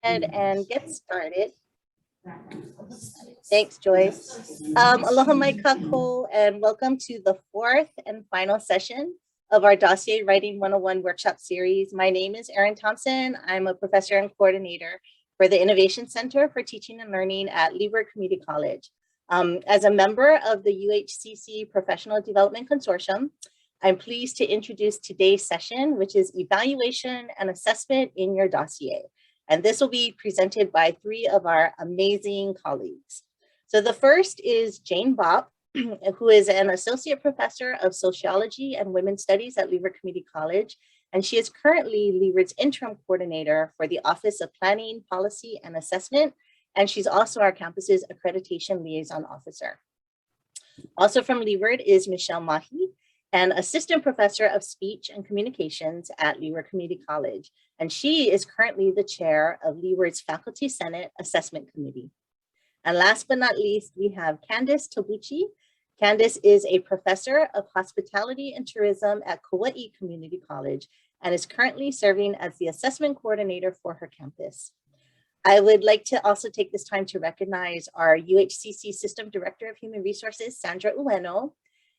And get started. Thanks, Joyce. Aloha mai kakou, and welcome to the fourth and final session of our Dossier Writing 101 workshop series. My name is Erin Thompson. I'm a professor and coordinator for the Innovation Center for Teaching and Learning at Leeward Community College. As a member of the UHCC Professional Development Consortium, I'm pleased to introduce today's session, which is Evaluation and Assessment in Your Dossier. And this will be presented by three of our amazing colleagues. So the first is Jayne Bopp, who is an associate professor of sociology and women's studies at Leeward Community College. And she is currently Leeward's interim coordinator for the Office of Planning, Policy, and Assessment. And she's also our campus's accreditation liaison officer. Also from Leeward is Michele Mahi, an assistant professor of speech and communications at Leeward Community College. And she is currently the chair of Leeward's Faculty Senate Assessment Committee. And last but not least, we have Candace Tabuchi. Candace is a professor of hospitality and tourism at Kauaʻi Community College and is currently serving as the assessment coordinator for her campus. I would like to also take this time to recognize our UHCC System Director of Human Resources, Sandra Ueno,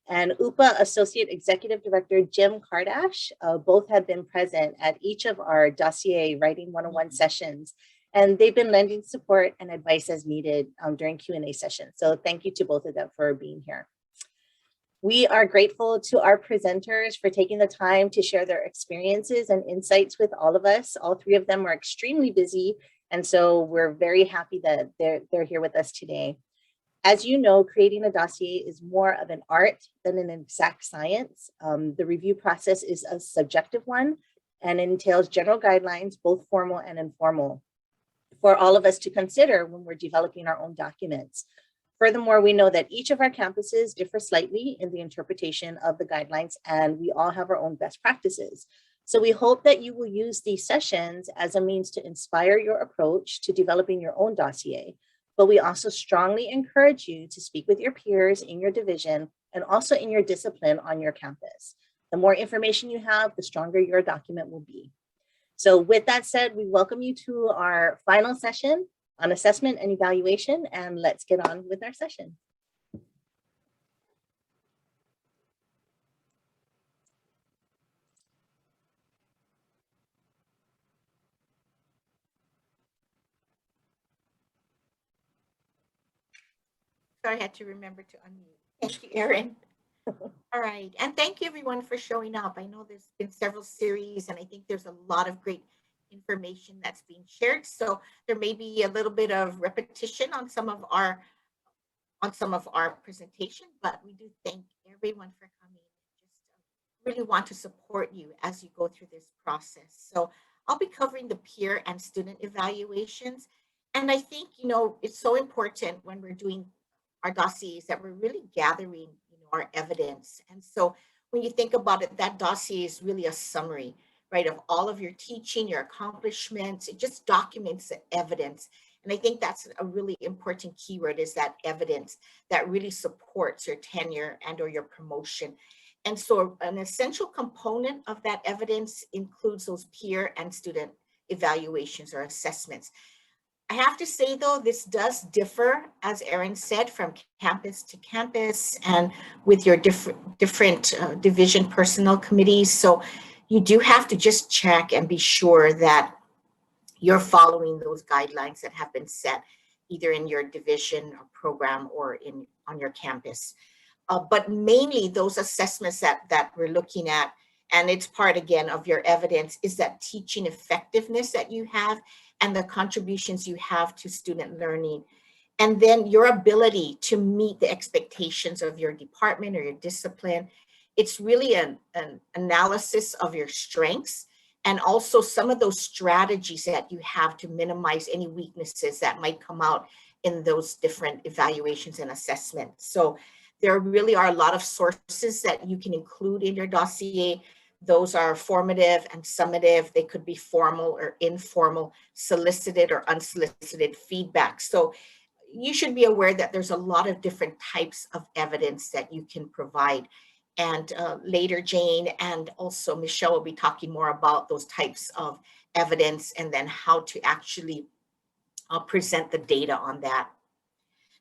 and UPA Associate Executive Director Jim Kardash. Both have been present at each of our Dossier Writing 101 sessions, and they've been lending support and advice as needed during Q&A sessions. So thank you to both of them for being here. We are grateful to our presenters for taking the time to share their experiences and insights with all of us. All three of them are extremely busy, and so we're very happy that they're here with us today. As you know, creating a dossier is more of an art than an exact science. The review process is a subjective one and entails general guidelines, both formal and informal, for all of us to consider when we're developing our own documents. Furthermore, we know that each of our campuses differ slightly in the interpretation of the guidelines, and we all have our own best practices. So we hope that you will use these sessions as a means to inspire your approach to developing your own dossier. But we also strongly encourage you to speak with your peers in your division and also in your discipline on your campus. The more information you have, the stronger your document will be. So with that said, we welcome you to our final session on assessment and evaluation, and let's get on with our session. So I had to remember to unmute. Thank you, Erin. All right, and thank you everyone for showing up. I know there's been several series, and I think there's a lot of great information that's being shared. So there may be a little bit of repetition on some of our presentation, but we do thank everyone for coming. Just really want to support you as you go through this process. So I'll be covering the peer and student evaluations, and I think it's so important when we're doing our dossiers that we're really gathering our evidence. And so when you think about it, that dossier is really a summary, right, of all of your teaching, your accomplishments. It just documents the evidence. And I think that's a really important keyword, is that evidence that really supports your tenure and or your promotion. And so an essential component of that evidence includes those peer and student evaluations or assessments. I have to say, though, this does differ, as Erin said, from campus to campus and with your different division personnel committees. So you do have to just check and be sure that you're following those guidelines that have been set, either in your division or program or on your campus. But mainly those assessments that we're looking at, and it's part, again, of your evidence, is that teaching effectiveness that you have and the contributions you have to student learning. And then your ability to meet the expectations of your department or your discipline. It's really an analysis of your strengths and also some of those strategies that you have to minimize any weaknesses that might come out in those different evaluations and assessments. So there really are a lot of sources that you can include in your dossier. Those are formative and summative. They could be formal or informal, solicited or unsolicited feedback. So you should be aware that there's a lot of different types of evidence that you can provide. And later, Jayne and also Michele will be talking more about those types of evidence, and then how to actually present the data on that.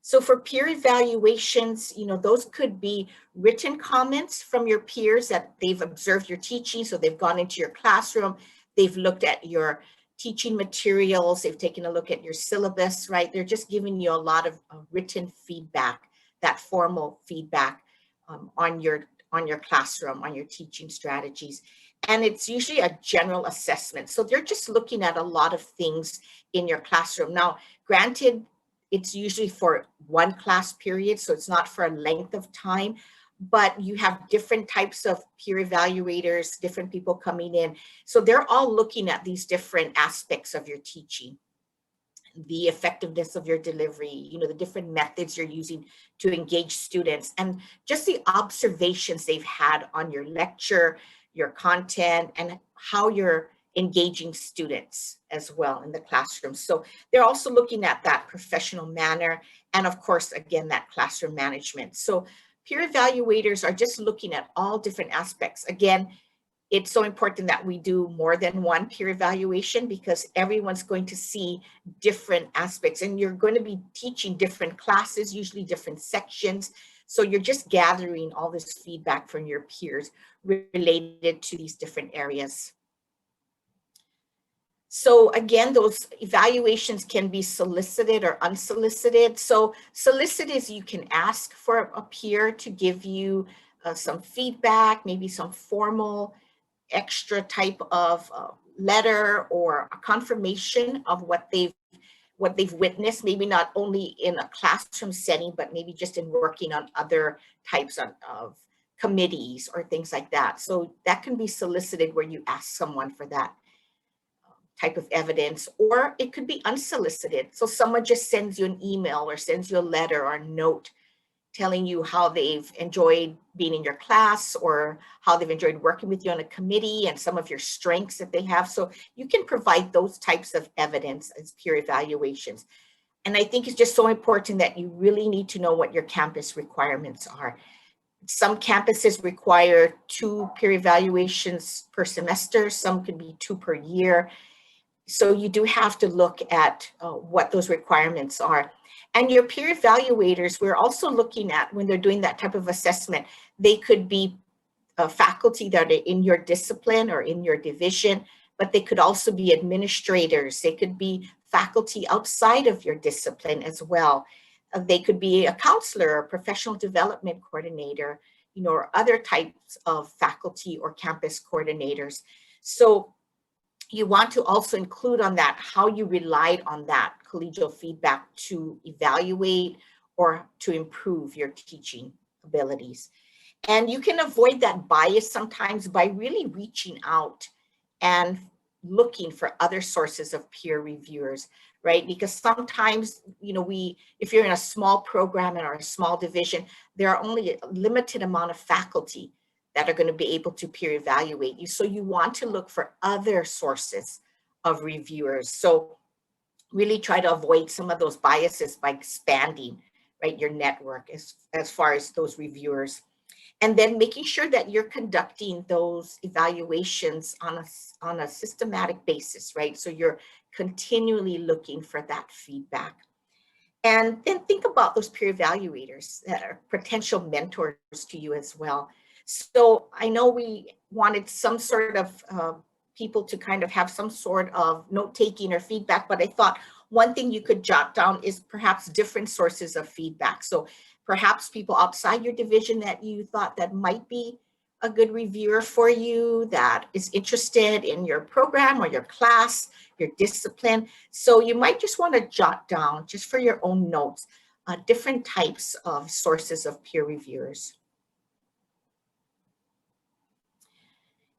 So for peer evaluations, those could be written comments from your peers that they've observed your teaching. So they've gone into your classroom, they've looked at your teaching materials, they've taken a look at your syllabus, right? They're just giving you a lot of written feedback, that formal feedback on your classroom, on your teaching strategies. And it's usually a general assessment. So they're just looking at a lot of things in your classroom. Now, granted, it's usually for one class period, so it's not for a length of time, but you have different types of peer evaluators, different people coming in. So they're all looking at these different aspects of your teaching, the effectiveness of your delivery, the different methods you're using to engage students, and just the observations they've had on your lecture, your content, and how you're engaging students as well in the classroom. So they're also looking at that professional manner, and of course, again, that classroom management. So peer evaluators are just looking at all different aspects. Again, it's so important that we do more than one peer evaluation, because everyone's going to see different aspects, and you're going to be teaching different classes, usually different sections. So you're just gathering all this feedback from your peers related to these different areas. So again, those evaluations can be solicited or unsolicited. So solicited is you can ask for a peer to give you some feedback, maybe some formal extra type of letter or a confirmation of what they've witnessed, maybe not only in a classroom setting, but maybe just in working on other types of committees or things like that. So that can be solicited, where you ask someone for that type of evidence, or it could be unsolicited. So someone just sends you an email or sends you a letter or a note telling you how they've enjoyed being in your class, or how they've enjoyed working with you on a committee, and some of your strengths that they have. So you can provide those types of evidence as peer evaluations. And I think it's just so important that you really need to know what your campus requirements are. Some campuses require 2 peer evaluations per semester. Some could be 2 per year. So you do have to look at what those requirements are. And your peer evaluators, we're also looking at, when they're doing that type of assessment, they could be faculty that are in your discipline or in your division, but they could also be administrators. They could be faculty outside of your discipline as well. They could be a counselor or professional development coordinator, or other types of faculty or campus coordinators. So you want to also include on that how you relied on that collegial feedback to evaluate or to improve your teaching abilities. And you can avoid that bias sometimes by really reaching out and looking for other sources of peer reviewers, right? Because sometimes, if you're in a small program or a small division, there are only a limited amount of faculty that are going to be able to peer evaluate you. So you want to look for other sources of reviewers. So really try to avoid some of those biases by expanding, right, your network as far as those reviewers. And then making sure that you're conducting those evaluations on a systematic basis, right? So you're continually looking for that feedback. And then think about those peer evaluators that are potential mentors to you as well. So I know we wanted some sort of people to kind of have some sort of note-taking or feedback, but I thought one thing you could jot down is perhaps different sources of feedback. So perhaps people outside your division that you thought that might be a good reviewer for you, that is interested in your program or your class, your discipline. So you might just want to jot down, just for your own notes, different types of sources of peer reviewers.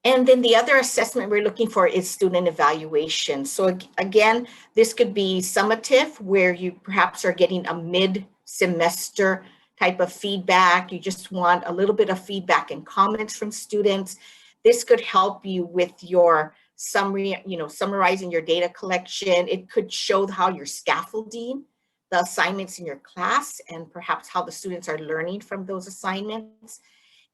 And then the other assessment we're looking for is student evaluation. So again, this could be summative, where you perhaps are getting a mid-semester type of feedback. You just want a little bit of feedback and comments from students. This could help you with your summary, summarizing your data collection. It could show how you're scaffolding the assignments in your class, and perhaps how the students are learning from those assignments.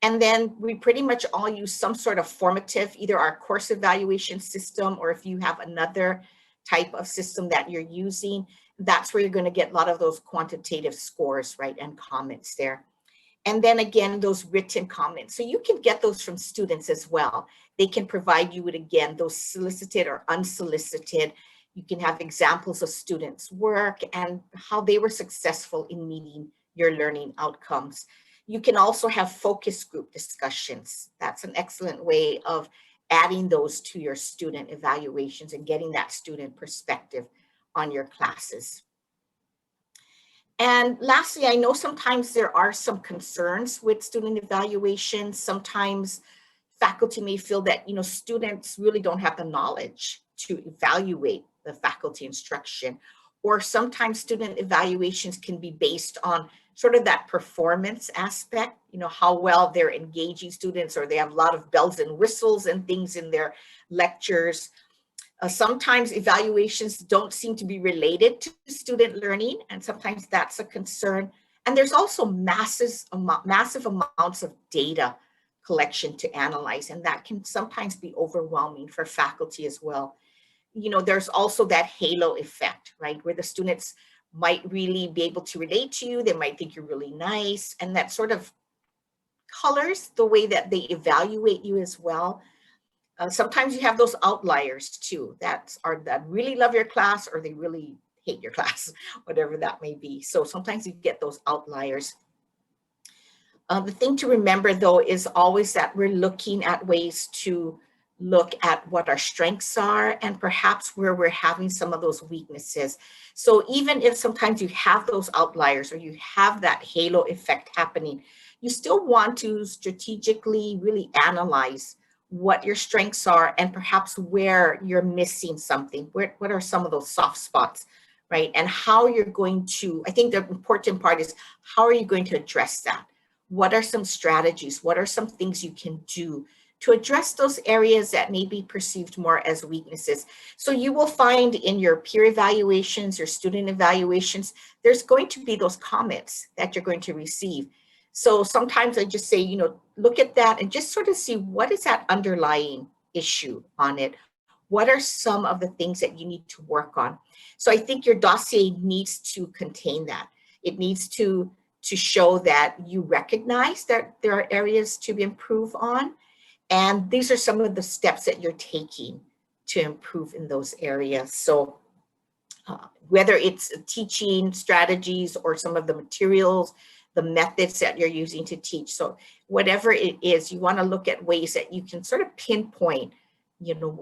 And then we pretty much all use some sort of formative, either our course evaluation system, or if you have another type of system that you're using, that's where you're going to get a lot of those quantitative scores, right, and comments there. And then again, those written comments. So you can get those from students as well. They can provide you with, again, those solicited or unsolicited. You can have examples of students' work and how they were successful in meeting your learning outcomes. You can also have focus group discussions. That's an excellent way of adding those to your student evaluations and getting that student perspective on your classes. And lastly, I know sometimes there are some concerns with student evaluations. Sometimes faculty may feel that, students really don't have the knowledge to evaluate the faculty instruction, or sometimes student evaluations can be based on sort of that performance aspect, how well they're engaging students, or they have a lot of bells and whistles and things in their lectures. Sometimes evaluations don't seem to be related to student learning, and sometimes that's a concern. And there's also massive amounts of data collection to analyze, and that can sometimes be overwhelming for faculty as well. There's also that halo effect, right, where the students might really be able to relate to you. They might think you're really nice, and that sort of colors the way that they evaluate you as well. Sometimes you have those outliers too, that really love your class, or they really hate your class, whatever that may be. So sometimes you get those outliers. The thing to remember though is always that we're looking at ways to look at what our strengths are and perhaps where we're having some of those weaknesses. So even if sometimes you have those outliers or you have that halo effect happening, you still want to strategically really analyze what your strengths are and perhaps where you're missing something. What are some of those soft spots, right? And how you're going to, I think the important part is, how are you going to address that? What are some strategies? What are some things you can do to address those areas that may be perceived more as weaknesses? So you will find in your peer evaluations, your student evaluations, there's going to be those comments that you're going to receive. So sometimes I just say, look at that and just sort of see what is that underlying issue on it. What are some of the things that you need to work on? So I think your dossier needs to contain that. It needs to show that you recognize that there are areas to improve on. And these are some of the steps that you're taking to improve in those areas. So whether it's teaching strategies or some of the materials, the methods that you're using to teach. So whatever it is, you want to look at ways that you can sort of pinpoint,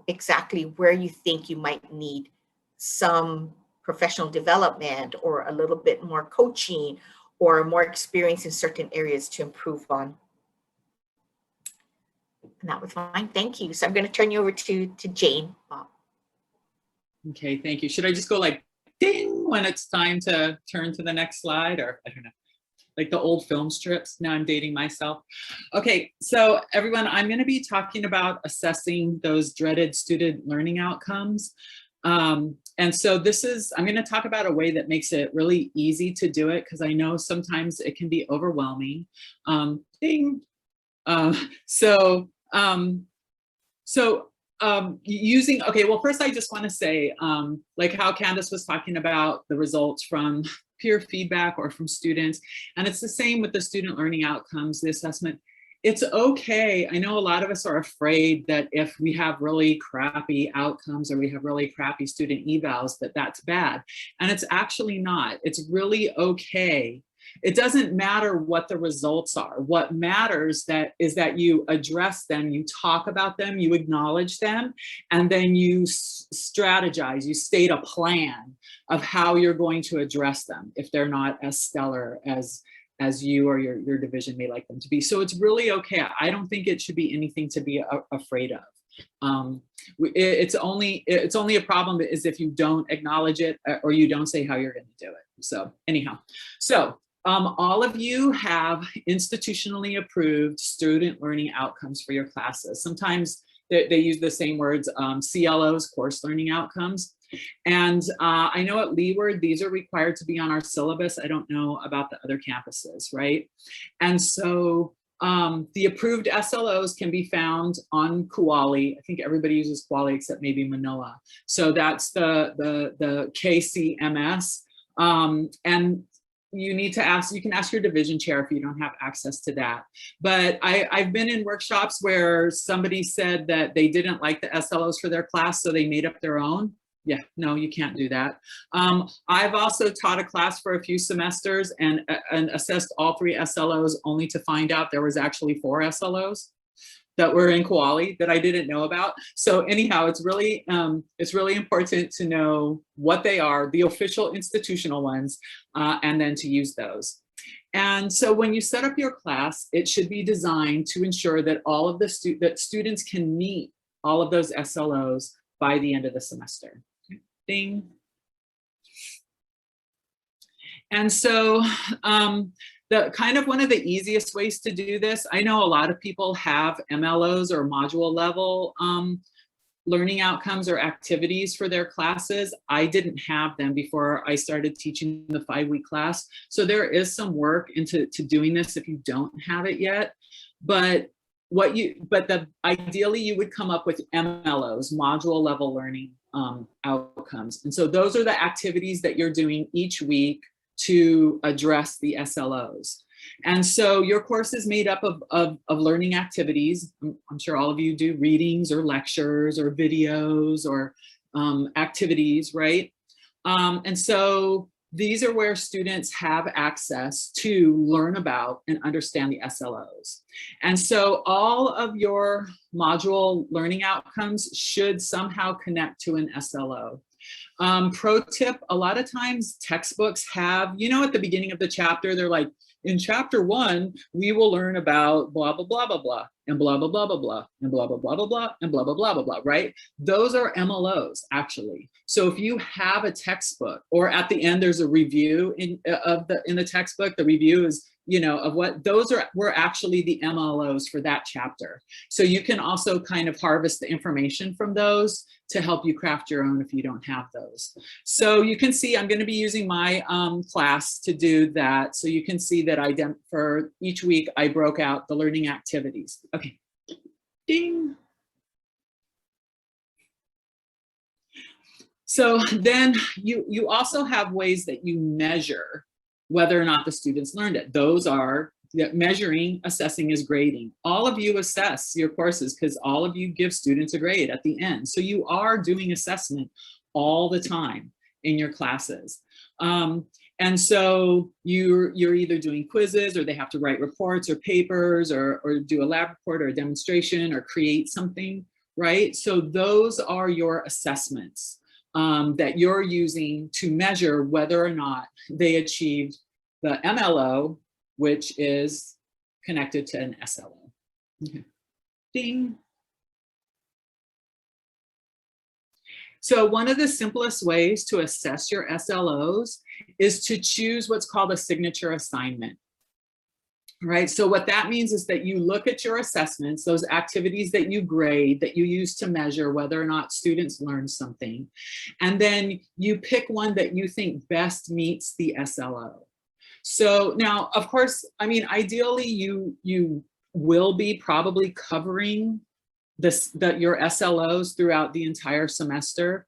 exactly where you think you might need some professional development or a little bit more coaching or more experience in certain areas to improve on. And that was mine. Thank you. So I'm going to turn you over to Jayne. Okay, thank you. Should I just go like ding when it's time to turn to the next slide, or I don't know, like the old film strips? Now I'm dating myself. Okay, so everyone, I'm going to be talking about assessing those dreaded student learning outcomes. And so I'm going to talk about a way that makes it really easy to do it, because I know sometimes it can be overwhelming. Ding. Okay, well, first I just want to say, like how Candace was talking about the results from peer feedback or from students, and it's the same with the student learning outcomes, the assessment. It's okay. I know a lot of us are afraid that if we have really crappy outcomes or we have really crappy student evals, that's bad. And it's actually not. It's really okay. It doesn't matter what the results are. What matters is that you address them, you talk about them, you acknowledge them, and then you strategize, you state a plan of how you're going to address them if they're not as stellar as you or your division may like them to be. So it's really okay. I don't think it should be anything to be afraid of. It's only a problem is if you don't acknowledge it or you don't say how you're going to do it. So anyhow, all of you have institutionally approved student learning outcomes for your classes. Sometimes they use the same words, CLOs, course learning outcomes. And I know at Leeward, these are required to be on our syllabus. I don't know about the other campuses, right? And so The approved SLOs can be found on Kauaʻi. I think everybody uses Kauaʻi except maybe Manila. So that's the KCMS. And you need to ask, you can ask your division chair if you don't have access to that. But I've been in workshops where somebody said that they didn't like the SLOs for their class, so they made up their own. Yeah, no, you can't do that. I've also taught a class for a few semesters and assessed all 3 SLOs only to find out there was actually 4 SLOs that were in Kauaʻi that I didn't know about. So anyhow, it's really important to know what they are, the official institutional ones, and then to use those. And so when you set up your class, it should be designed to ensure that all of the students can meet all of those SLOs by the end of the semester. Ding. And so the kind of one of the easiest ways to do this, I know a lot of people have MLOs or module level learning outcomes or activities for their classes. I didn't have them before I started teaching the 5-week class. So there is some work into doing this if you don't have it yet. But ideally you would come up with MLOs, module level learning outcomes. And so those are the activities that you're doing each week to address the SLOs. And so your course is made up of learning activities. I'm sure all of you do readings or lectures or videos or activities, right? And so these are where students have access to learn about and understand the SLOs. And so all of your module learning outcomes should somehow connect to an SLO. Pro tip, a lot of times textbooks have, you know, at the beginning of the chapter, they're like, in chapter 1, we will learn about blah, blah, blah, blah, blah, and blah, blah, blah, blah, blah, and blah, blah, blah, blah, blah, and blah, blah, blah, blah, blah, right? Those are MLOs, actually. So if you have a textbook, or at the end, there's a review in the textbook, the review is, you know, of what those were actually the MLOs for that chapter. So you can also kind of harvest the information from those to help you craft your own if you don't have those. So you can see I'm going to be using my class to do that. So you can see that for each week, I broke out the learning activities. Okay, ding. So then you also have ways that you measure whether or not the students learned it. Those are measuring, assessing is grading. All of you assess your courses because all of you give students a grade at the end. So you are doing assessment all the time in your classes. And so you're either doing quizzes, or they have to write reports or papers, or do a lab report or a demonstration or create something, right? So those are your assessments that you're using to measure whether or not they achieved the MLO, which is connected to an SLO. Okay. Ding. So one of the simplest ways to assess your SLOs is to choose what's called a signature assignment. Right, so what that means is that you look at your assessments, those activities that you grade, that you use to measure whether or not students learn something, and then you pick one that you think best meets the SLO. So now, of course, I mean, ideally you will be probably covering your SLOs throughout the entire semester.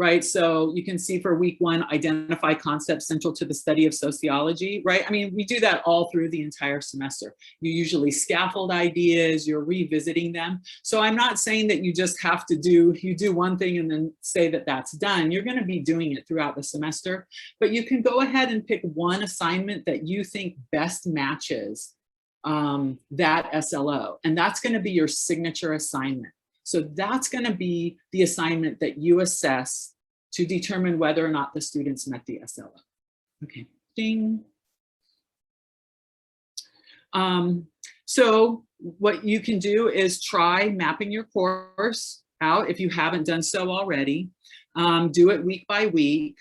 Right, so you can see for week 1, identify concepts central to the study of sociology, right? I mean, we do that all through the entire semester. You usually scaffold ideas, you're revisiting them. So I'm not saying that you just have to do one thing and then say that that's done. You're gonna be doing it throughout the semester, but you can go ahead and pick one assignment that you think best matches that SLO, and that's gonna be your signature assignment. So that's going to be the assignment that you assess to determine whether or not the students met the SLO. Okay, ding. So what you can do is try mapping your course out if you haven't done so already. Do it week by week.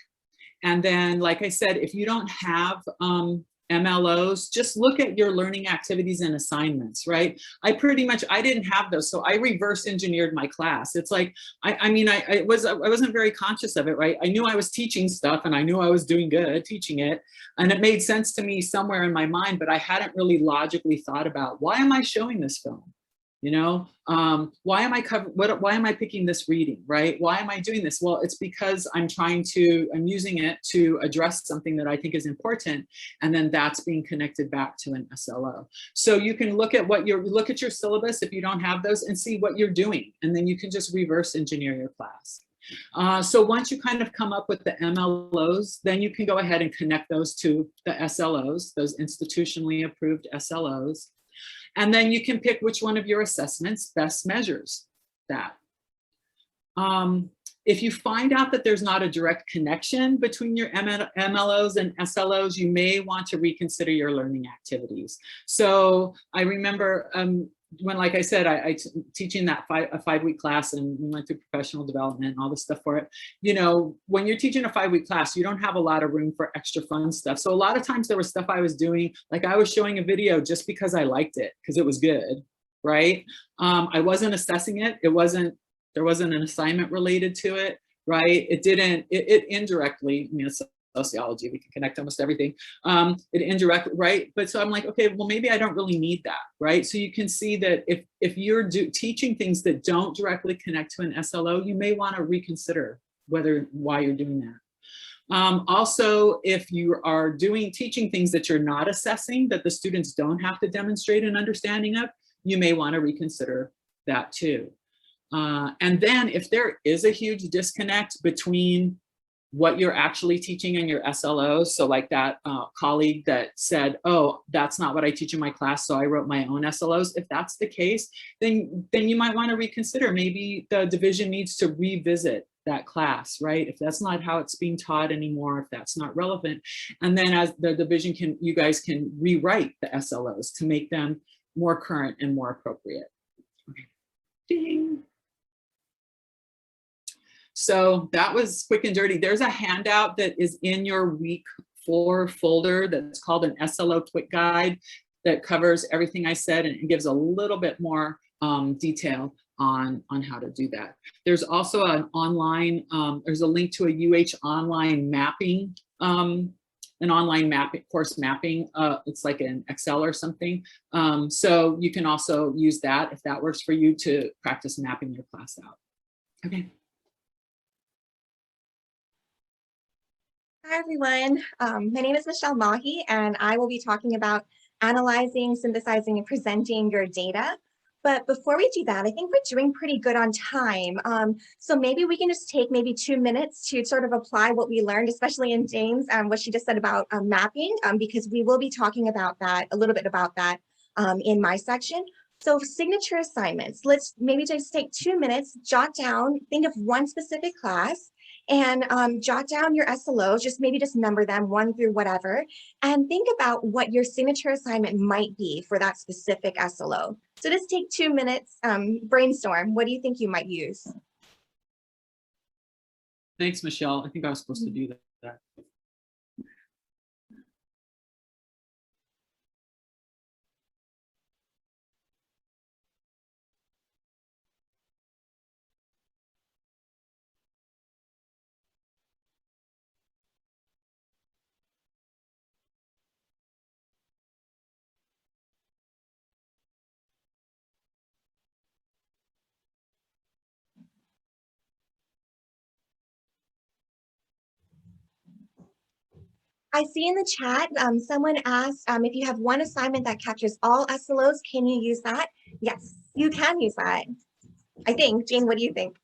And then, like I said, if you don't have MLOs, just look at your learning activities and assignments, right? I didn't have those, so I reverse engineered my class. It's like, I wasn't very conscious of it, right? I knew I was teaching stuff and I knew I was doing good teaching it, and it made sense to me somewhere in my mind, but I hadn't really logically thought about, why am I showing this film? You know, why am I picking this reading, right? Why am I doing this? Well, it's because I'm using it to address something that I think is important. And then that's being connected back to an SLO. So you can look at your syllabus if you don't have those and see what you're doing. And then you can just reverse engineer your class. So once you kind of come up with the MLOs, then you can go ahead and connect those to the SLOs, those institutionally approved SLOs. And then you can pick which one of your assessments best measures that. If you find out that there's not a direct connection between your MLOs and SLOs, you may want to reconsider your learning activities. So I remember when, like I said, teaching that a 5-week class, and we went through professional development and all this stuff for it. You know, when you're teaching a 5-week class, you don't have a lot of room for extra fun stuff. So a lot of times there was stuff I was doing, like I was showing a video just because I liked it, because it was good, right? I wasn't assessing it. There wasn't an assignment related to it, right? It indirectly, I mean, it's sociology, we can connect almost everything. It indirectly, right? But so I'm like, okay, well, maybe I don't really need that, right? So you can see that if you're teaching things that don't directly connect to an SLO, you may want to reconsider why you're doing that. Also, if you are teaching things that you're not assessing, that the students don't have to demonstrate an understanding of, you may want to reconsider that too. And then if there is a huge disconnect between what you're actually teaching in your SLOs, so like that colleague that said, oh, that's not what I teach in my class, so I wrote my own SLOs. If that's the case, then you might want to reconsider. Maybe the division needs to revisit that class, right? If that's not how it's being taught anymore, if that's not relevant. And then as the division you guys can rewrite the SLOs to make them more current and more appropriate. Okay. Ding. So that was quick and dirty. There's a handout that is in your week 4 folder that's called an SLO quick guide that covers everything I said, and it gives a little bit more detail on how to do that. There's also an online, there's a link to a UH online mapping, course mapping. It's like an Excel or something. So you can also use that if that works for you to practice mapping your class out. Okay. Hi, everyone. My name is Michele Mahi, and I will be talking about analyzing, synthesizing, and presenting your data. But before we do that, I think we're doing pretty good on time. So maybe we can just take maybe 2 minutes to sort of apply what we learned, especially in Jayne's, what she just said about mapping, because we will be talking about that, a little bit about that in my section. So signature assignments, let's maybe just take 2 minutes, jot down, think of one specific class, and jot down your SLOs, just number them 1 through whatever, and think about what your signature assignment might be for that specific SLO. So just take 2 minutes, brainstorm. What do you think you might use? Thanks, Michele. I think I was supposed to do that. I see in the chat, someone asked if you have one assignment that captures all SLOs, can you use that? Yes, you can use that. I think. Jayne, what do you think?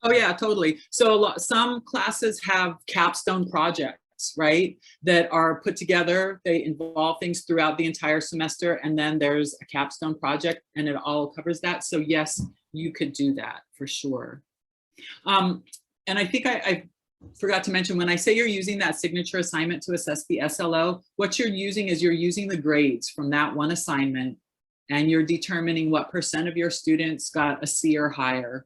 Oh yeah, totally. So some classes have capstone projects, right, that are put together. They involve things throughout the entire semester, and then there's a capstone project and it all covers that. So yes, you could do that for sure. And I think I forgot to mention, when I say you're using that signature assignment to assess the SLO, what you're using is you're using the grades from that one assignment, and you're determining what % of your students got a C or higher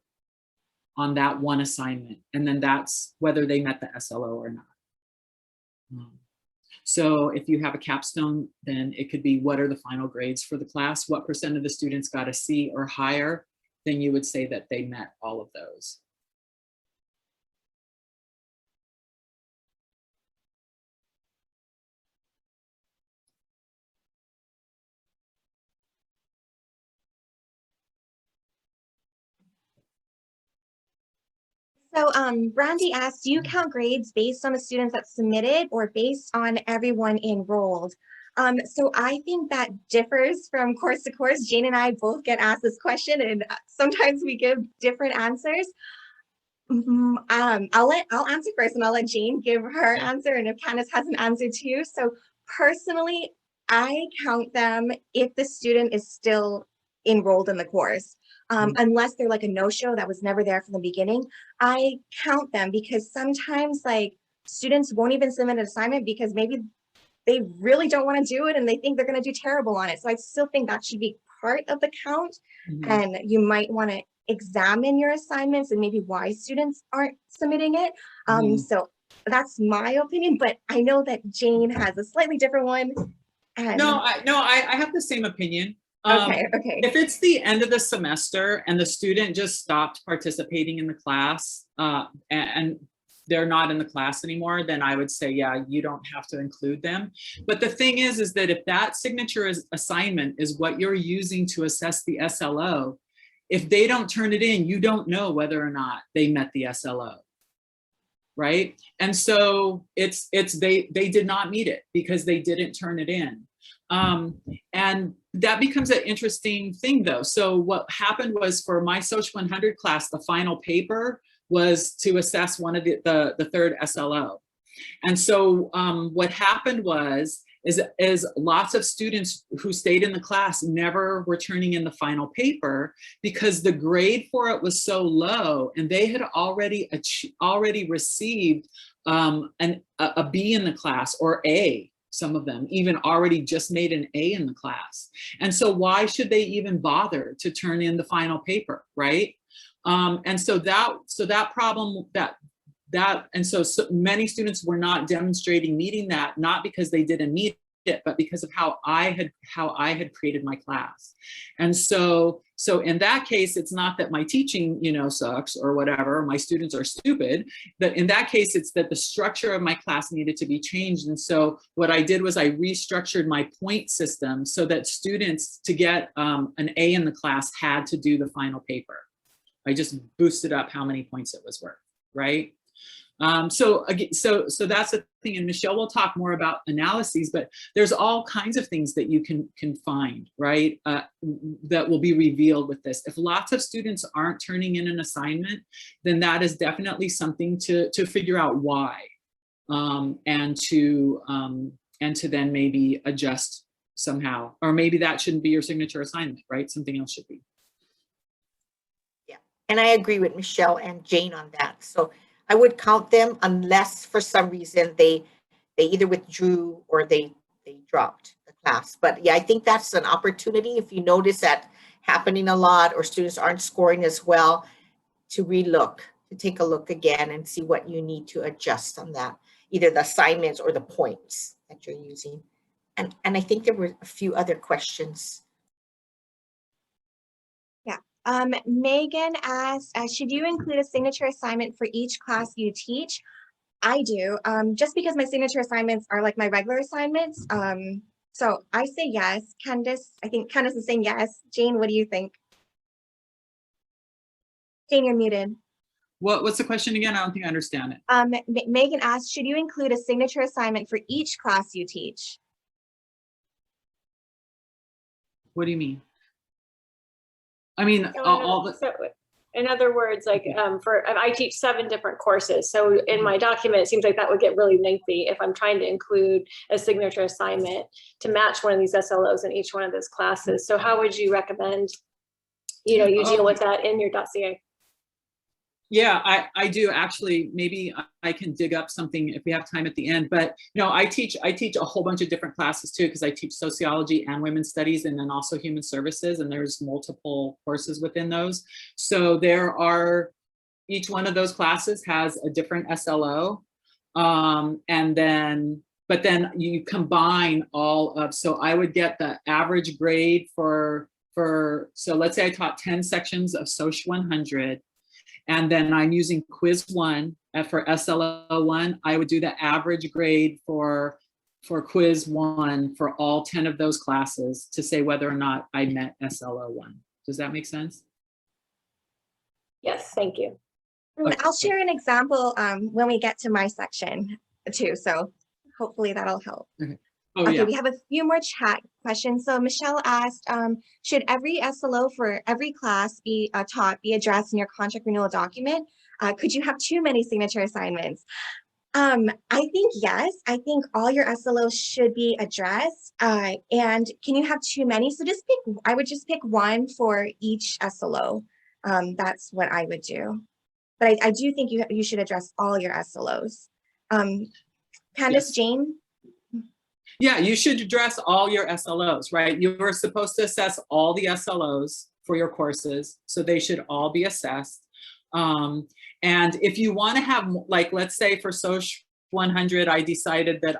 on that one assignment. And then that's whether they met the SLO or not. So if you have a capstone, then it could be, what are the final grades for the class? What % of the students got a C or higher? Then you would say that they met all of those. So Brandy asked, do you count grades based on the students that submitted or based on everyone enrolled? So I think that differs from course to course. Jayne and I both get asked this question, and sometimes we give different answers. I'll answer first, and I'll let Jayne give her answer, and if Candace has an answer too. So personally, I count them if the student is still enrolled in the course. Unless they're like a no-show that was never there from the beginning, I count them, because sometimes like students won't even submit an assignment because maybe they really don't want to do it and they think they're going to do terrible on it. So I still think that should be part of the count. And you might want to examine your assignments and maybe why students aren't submitting it. So that's my opinion, but I know that Jayne has a slightly different one. And No, I have the same opinion. Okay. If it's the end of the semester and the student just stopped participating in the class and they're not in the class anymore, then I would say, yeah, you don't have to include them. But the thing is that if that signature assignment is what you're using to assess the SLO, if they don't turn it in, you don't know whether or not they met the SLO, right? And so they did not meet it because they didn't turn it in. And that becomes an interesting thing though. So what happened was, for my Soc 100 class, the final paper was to assess one of the third SLO. And so what happened is lots of students who stayed in the class never were turning in the final paper because the grade for it was so low, and they had already received a B in the class, or A. Some of them even already just made an A in the class. And so why should they even bother to turn in the final paper, right? And so that problem, so many students were not demonstrating meeting that, not because they didn't meet it, but because of how I had created my class. And so in that case, it's not that my teaching, sucks or whatever, my students are stupid, but in that case, it's that the structure of my class needed to be changed. And so what I did was I restructured my point system so that students, to get an A in the class, had to do the final paper. I just boosted up how many points it was worth, right? So that's the thing, and Michele will talk more about analyses, but there's all kinds of things that you can find, right, that will be revealed with this. If lots of students aren't turning in an assignment, then that is definitely something to figure out why, and to then maybe adjust somehow, or maybe that shouldn't be your signature assignment, right? Something else should be. Yeah, and I agree with Michele and Jayne on that. So I would count them unless for some reason they either withdrew or they dropped the class. But yeah, I think that's an opportunity, if you notice that happening a lot or students aren't scoring as well, to take a look again and see what you need to adjust on that, either the assignments or the points that you're using. And I think there were a few other questions. Megan asked, should you include a signature assignment for each class you teach? I do, just because my signature assignments are like my regular assignments. So I say yes. Candace, I think Candace is saying yes. Jayne, what do you think? Jayne, you're muted. What's the question again? I don't think I understand it. Megan asked, should you include a signature assignment for each class you teach? What do you mean? I mean, so in other words, like I teach 7 different courses. So in my document, it seems like that would get really lengthy if I'm trying to include a signature assignment to match one of these SLOs in each one of those classes. So how would you recommend, you deal with that in your dossier? Yeah, I do actually. Maybe I can dig up something if we have time at the end. But I teach a whole bunch of different classes too, because I teach sociology and women's studies, and then also human services, and there's multiple courses within those. So each one of those classes has a different SLO. And then, but then you combine all of, so I would get the average grade for, so let's say I taught 10 sections of Soc 100, and then I'm using quiz 1 for SLO 1, I would do the average grade for quiz 1 for all 10 of those classes to say whether or not I met SLO 1. Does that make sense? Yes, thank you. I'll share an example when we get to my section too, so hopefully that'll help. Okay. Oh, Okay, yeah. we have a few more chat questions. So Michele asked, should every SLO for every class be be addressed in your contract renewal document? Could you have too many signature assignments? I think yes. I think all your SLOs should be addressed. And can you have too many? So just pick, I would just pick one for each SLO. That's what I would do. But I do think you should address all your SLOs. Candace, Yes. Jayne? Yeah, you should address all your SLOs, right? You are supposed to assess all the SLOs for your courses, so they should all be assessed. And if you want to have, like, let's say for Soc 100, I decided that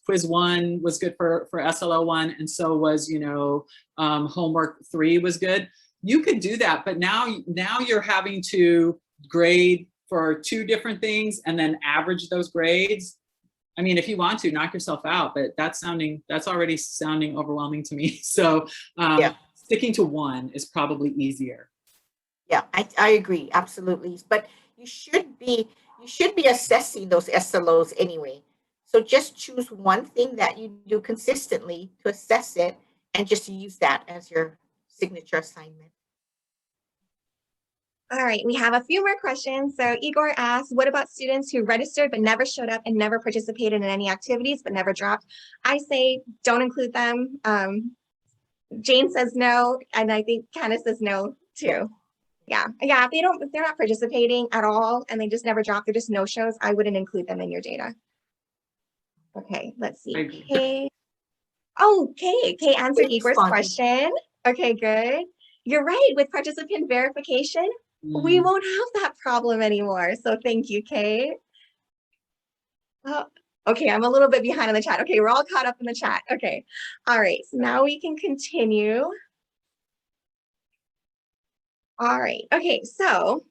quiz 1 was good for SLO 1, and so was, you know, homework 3 was good. You could do that, but now you're having to grade for 2 different things and then average those grades. I mean, if you want to, knock yourself out, but that's already sounding overwhelming to me. So Yeah. Sticking to 1 is probably easier. Yeah, I agree, absolutely. But you should be assessing those SLOs anyway. So just choose one thing that you do consistently to assess it and just use that as your signature assignment. All right, we have a few more questions. So Igor asks, what about students who registered but never showed up and never participated in any activities but never dropped? I say don't include them. Jayne says no, and I think Candace says no too. Yeah, if they're not participating at all and they just never drop, they're just no-shows, I wouldn't include them in your data. Okay, let's see. Kay. Oh, Kay answered Igor's question. Okay, good. You're right, with participant verification, we won't have that problem anymore. So thank you, Kay. Okay, I'm a little bit behind in the chat. Okay, we're all caught up in the chat. Okay, all right, so now we can continue. All right, okay, so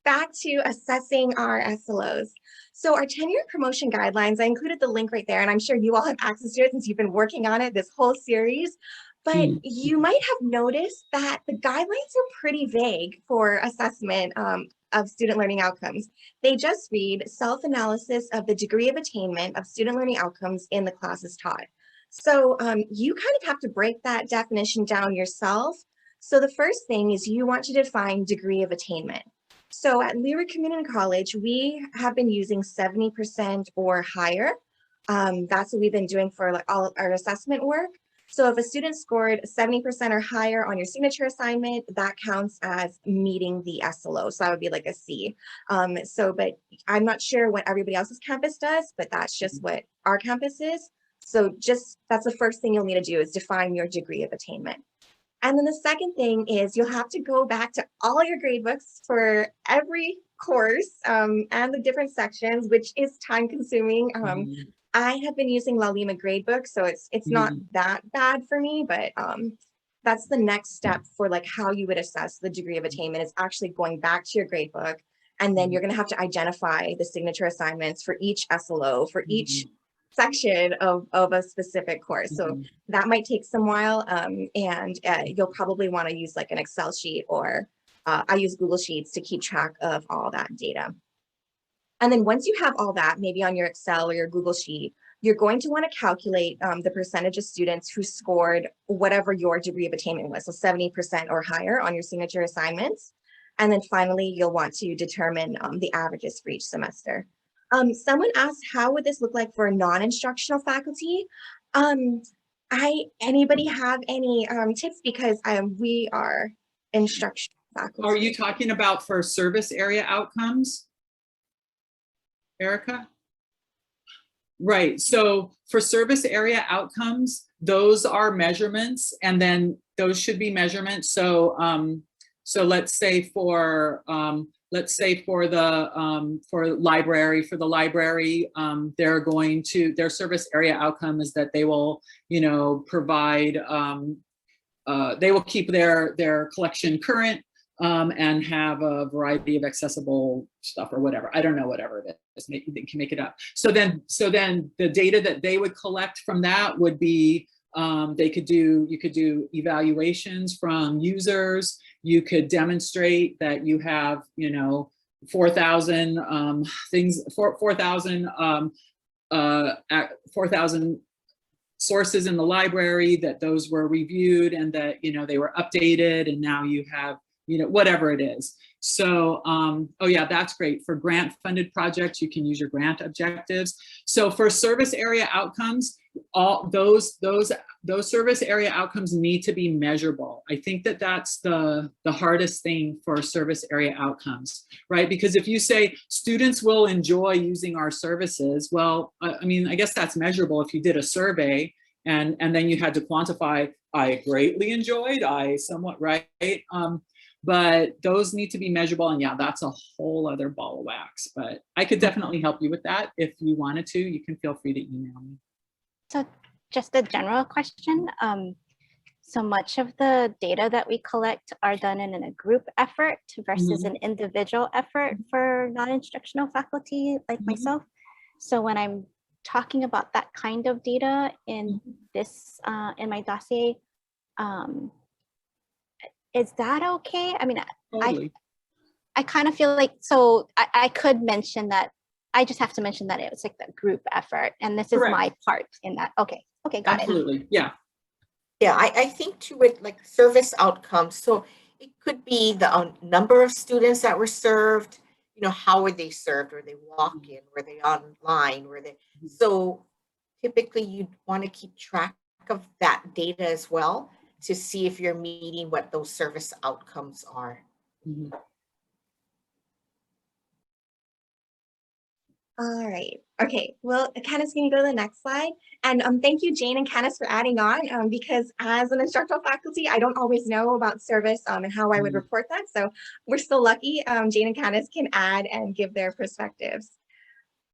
back to assessing our SLOs. So our tenure promotion guidelines, I included the link right there, and I'm sure you all have access to it since you've been working on it this whole series. But you might have noticed that the guidelines are pretty vague for assessment of student learning outcomes. They just read self-analysis of the degree of attainment of student learning outcomes in the classes taught. So you kind of have to break that definition down yourself. So the first thing is you want to define degree of attainment. So at Leeward Community College, we have been using 70% or higher. That's what we've been doing for like all our assessment work. So if a student scored 70% or higher on your signature assignment, that counts as meeting the SLO. So that would be like a C. But I'm not sure what everybody else's campus does, but that's just what our campus is. So that's the first thing you'll need to do is define your degree of attainment. And then the second thing is you'll have to go back to all your grade books for every course and the different sections, which is time consuming. I have been using La Lima gradebook, so it's not that bad for me, but that's the next step for like how you would assess the degree of attainment is actually going back to your gradebook, and then you're going to have to identify the signature assignments for each SLO, for each section of a specific course. So that might take some while, and you'll probably want to use like an Excel sheet, or I use Google Sheets to keep track of all that data. And then once you have all that, maybe on your Excel or your Google Sheet, you're going to want to calculate the percentage of students who scored whatever your degree of attainment was, so 70% or higher on your signature assignments. And then finally, you'll want to determine the averages for each semester. Someone asked, how would this look like for non-instructional faculty? Anybody have any tips? Because we are instructional faculty. Are you talking about for service area outcomes, Erica? Right, so for service area outcomes, those are measurements, and then those should be measurements. So let's say for let's say for the library, they're going to, their service area outcome is that they will, you know, provide, they will keep their collection current and have a variety of accessible stuff or whatever. I don't know, whatever it is, they can make it up. So then the data that they would collect from that would be, you could do evaluations from users. You could demonstrate that you have, you know, 4,000 4,000 sources in the library, that those were reviewed and that, you know, they were updated, and now you have, you know, whatever it is. So, oh yeah, that's great. For grant funded projects, you can use your grant objectives. So for service area outcomes, all those service area outcomes need to be measurable. I think that that's the hardest thing for service area outcomes, right? Because if you say students will enjoy using our services, well, I mean, I guess that's measurable if you did a survey and then you had to quantify, I greatly enjoyed, I somewhat, right? But those need to be measurable, and yeah, that's a whole other ball of wax, but I could definitely help you with that. If you wanted to, you can feel free to email me. So just a general question. So much of the data that we collect are done in a group effort versus an individual effort for non-instructional faculty like myself. So when I'm talking about that kind of data in this, in my dossier, is that okay? I mean, Totally. I kind of feel like, so I could mention that, I just have to mention that it was like the group effort, and this is Correct. my part in that. Okay, got it. Absolutely, yeah. Yeah, I think to it like service outcomes. So it could be the number of students that were served, you know, how were they served? Were they walk-in? Were they online? Were they? So typically you'd want to keep track of that data as well to see if you're meeting what those service outcomes are. All right. Okay. Well, Candace, can you go to the next slide? And thank you, Jayne and Candace, for adding on, because as an instructional faculty, I don't always know about service and how I would report that. So we're still lucky. Jayne and Candace can add and give their perspectives.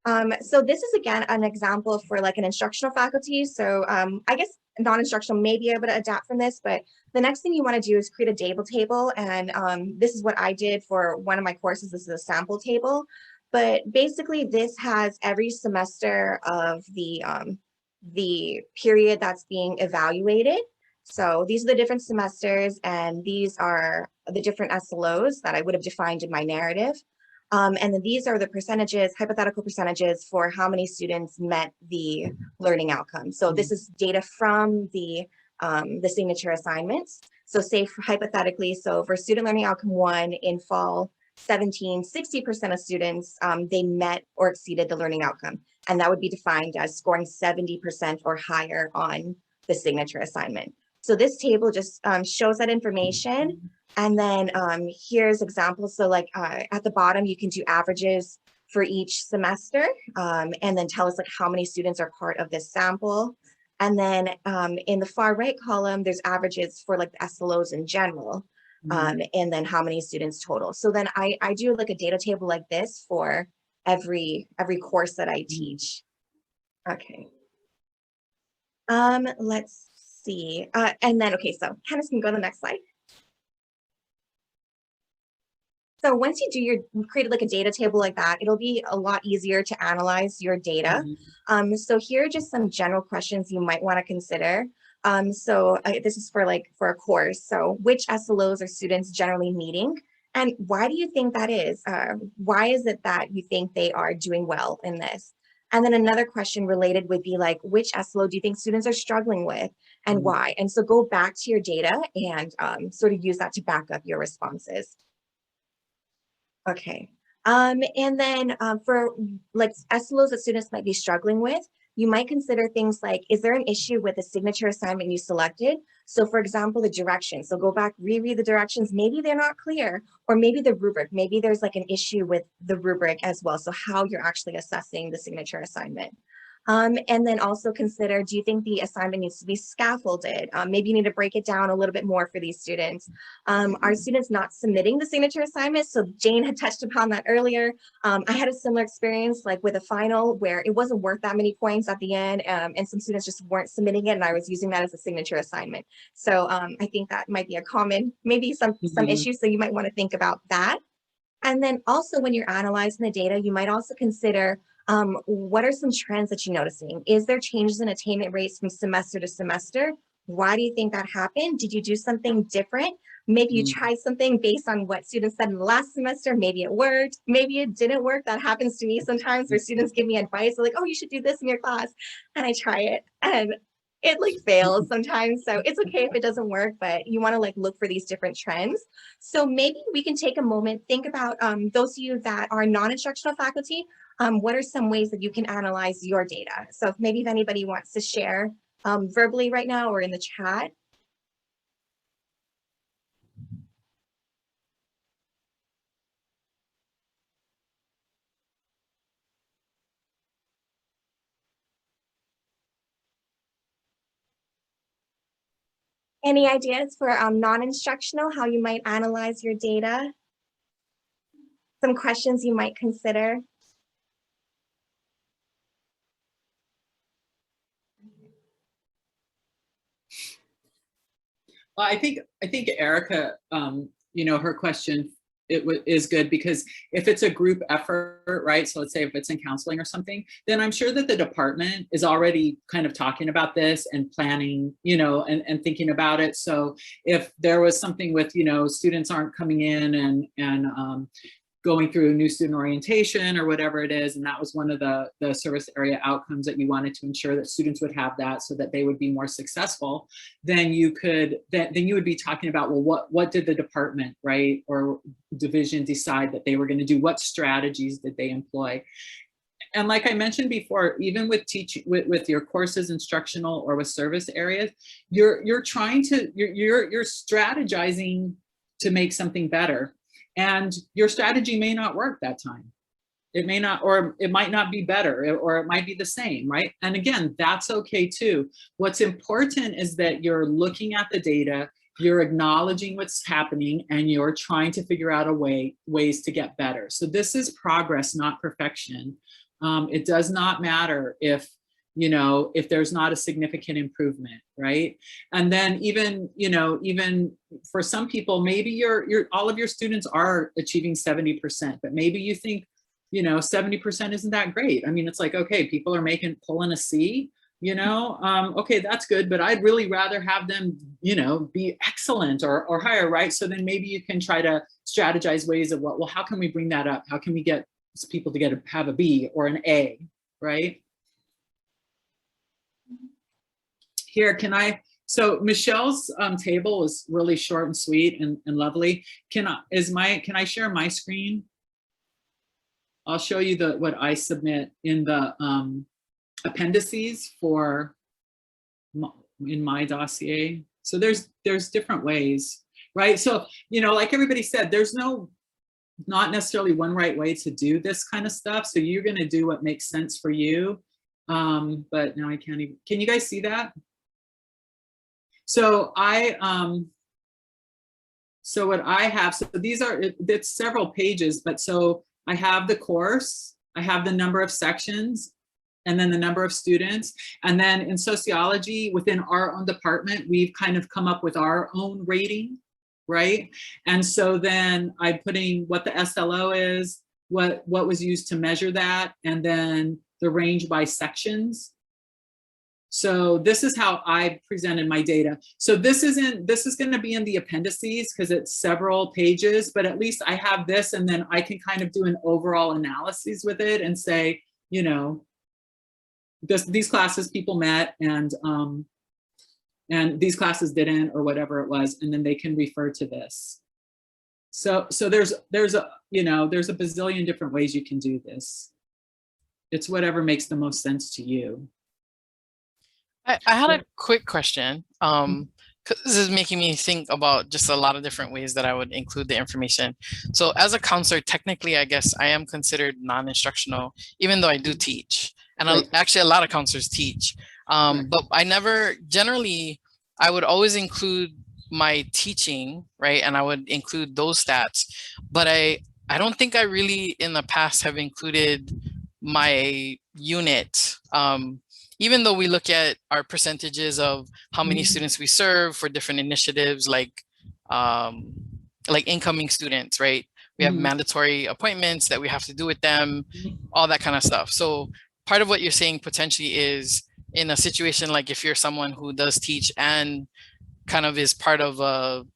So this is, again, an example for like an instructional faculty. So I guess non-instructional may be able to adapt from this, but the next thing you want to do is create a table table. And this is what I did for one of my courses. This is a sample table. But basically, this has every semester of the period that's being evaluated. So these are the different semesters, and these are the different SLOs that I would have defined in my narrative. And then these are the percentages, hypothetical percentages for how many students met the learning outcome. So this is data from the signature assignments. So say for hypothetically, so for student learning outcome 1 in fall 17, 60% of students, they met or exceeded the learning outcome. And that would be defined as scoring 70% or higher on the signature assignment. So this table just shows that information. And then here's examples. So like at the bottom, you can do averages for each semester, and then tell us like how many students are part of this sample. And then in the far right column, there's averages for like the SLOs in general. And then how many students total. So then I do like a data table like this for every course that I teach. Okay. Let's see. And then, okay, so Candace can go to the next slide. So once you do you create like a data table like that, it'll be a lot easier to analyze your data. So here are just some general questions you might want to consider. This is for a course. So which SLOs are students generally meeting? And why do you think that is? Why is it that you think they are doing well in this? And then another question related would be like, which SLO do you think students are struggling with and why? And so go back to your data and sort of use that to back up your responses. Okay. And then for like SLOs that students might be struggling with, you might consider things like, is there an issue with the signature assignment you selected? So for example, the directions. So go back, reread the directions. Maybe they're not clear, or maybe the rubric. Maybe there's like an issue with the rubric as well. So how you're actually assessing the signature assignment. And then also consider, do you think the assignment needs to be scaffolded? Maybe you need to break it down a little bit more for these students. Are students not submitting the signature assignment? So Jayne had touched upon that earlier. I had a similar experience like with a final where it wasn't worth that many points at the end, and some students just weren't submitting it, and I was using that as a signature assignment. So I think that might be a common, maybe some issues, so you might want to think about that. And then also when you're analyzing the data, you might also consider what are some trends that you're noticing? Is there changes in attainment rates from semester to semester? Why do you think that happened? Did you do something different? Maybe you tried something based on what students said in the last semester. Maybe it worked. Maybe it didn't work. That happens to me sometimes where students give me advice. They're like, oh, you should do this in your class. And I try it and it like fails sometimes. So it's okay if it doesn't work, but you want to like look for these different trends. So maybe we can take a moment, think about those of you that are non-instructional faculty. What are some ways that you can analyze your data? So if maybe if anybody wants to share verbally right now or in the chat. Any ideas for non-instructional, how you might analyze your data? Some questions you might consider. Well, I think Erica, you know, her question is good because if it's a group effort, right? So let's say if it's in counseling or something, then I'm sure that the department is already kind of talking about this and planning, you know, and thinking about it. So if there was something with, you know, students aren't coming in and going through a new student orientation or whatever it is, and that was one of the service area outcomes that you wanted to ensure that students would have that so that they would be more successful, then you could, then you would be talking about, well, what did the department, right, or division decide that they were going to do? What strategies did they employ? And like I mentioned before, even with teaching, with your courses, instructional or with service areas, you're trying to, you're strategizing to make something better. And your strategy may not work that time. It may not, or it might not be better, or it might be the same, right? And again, that's okay too. What's important is that you're looking at the data, you're acknowledging what's happening, and you're trying to figure out ways to get better. So this is progress, not perfection. It does not matter if, you know, if there's not a significant improvement, right? And then even, you know, even for some people, maybe all of your students are achieving 70%, but maybe you think, you know, 70% isn't that great. I mean, it's like, okay, people are pulling a C, you know, okay, that's good, but I'd really rather have them, you know, be excellent or higher, right? So then maybe you can try to strategize ways of well, how can we bring that up? How can we get people to have a B or an A, right? Here, so Michelle's table is really short and sweet and lovely. Can I share my screen? I'll show you what I submit in the appendices in my dossier. So there's different ways, right? So, you know, like everybody said, there's not necessarily one right way to do this kind of stuff. So you're gonna do what makes sense for you. But now I can't even, can you guys see that? So so what I have, so it's several pages, but so I have the course, I have the number of sections, and then the number of students. And then in sociology, within our own department, we've kind of come up with our own rating, right? And so then I'm putting what the SLO is, what was used to measure that, and then the range by sections. So this is how I presented my data. So this is going to be in the appendices because it's several pages, but at least I have this, and then I can kind of do an overall analysis with it and say, you know, these classes people met and these classes didn't, or whatever it was, and then they can refer to this. So there's a bazillion different ways you can do this. It's whatever makes the most sense to you. I had a quick question. 'Cause this is making me think about just a lot of different ways that I would include the information. So as a counselor, technically, I guess I am considered non-instructional, even though I do teach. and Right. actually a lot of counselors teach. But I never, generally, I would always include my teaching, right? And I would include those stats, but I don't think I really in the past have included my unit. Even though we look at our percentages of how many students we serve for different initiatives, like incoming students, right? We have mandatory appointments that we have to do with them, all that kind of stuff. So part of what you're saying potentially is in a situation like if you're someone who does teach and kind of is part of a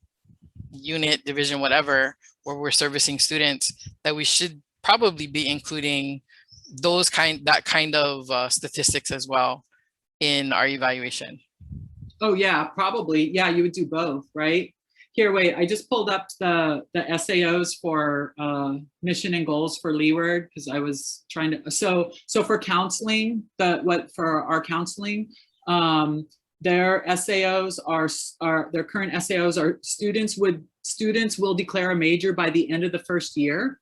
unit, division, whatever, where we're servicing students, that we should probably be including that kind of statistics as well in our evaluation. Oh yeah, probably. Yeah, you would do both, right? Here, wait, I just pulled up the SAOs for mission and goals for Leeward because I was trying to, so for counseling, for our counseling, their SAOs are their current SAOs are students will declare a major by the end of the first year.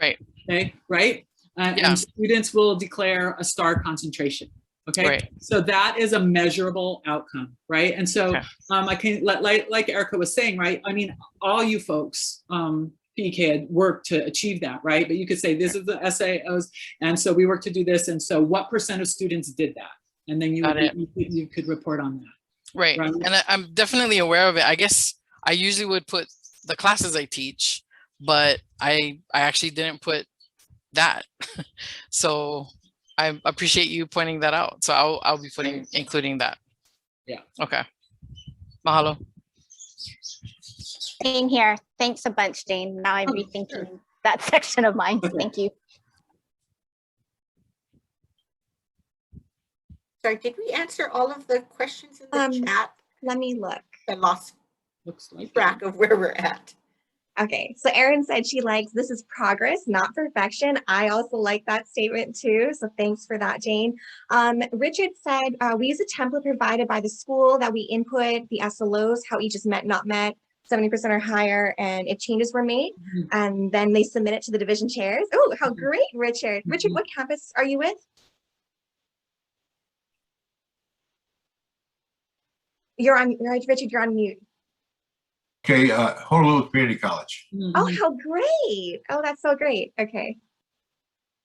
Right. Okay, right? And students will declare a STAR concentration. Okay, right. So that is a measurable outcome, right? And so I can like Erica was saying, right? I mean, all you folks, PK had worked to achieve that, right? But you could say this is the SAOs, and so we worked to do this, and so what % of students did that? And then you could report on that. Right. And I'm definitely aware of it. I guess I usually would put the classes I teach, but I actually didn't put that. So I appreciate you pointing that out. So I'll be including that. Yeah. Okay. Mahalo. Staying here. Thanks a bunch, Jayne. Now I'm rethinking that section of mine. Thank you. Sorry, did we answer all of the questions in the chat? Let me look. I lost Looks like track of where we're at. Okay, so Erin said she likes this is progress, not perfection. I also like that statement too, so thanks for that, Jayne. Richard said we use a template provided by the school that we input the SLOs, how each is met, not met, 70% or higher, and if changes were made, and then they submit it to the division chairs. Oh, how great, Richard. Richard, what campus are you with? You're on, Richard, you're on mute. Okay, Honolulu Community College. Oh, how great. Oh, that's so great. Okay.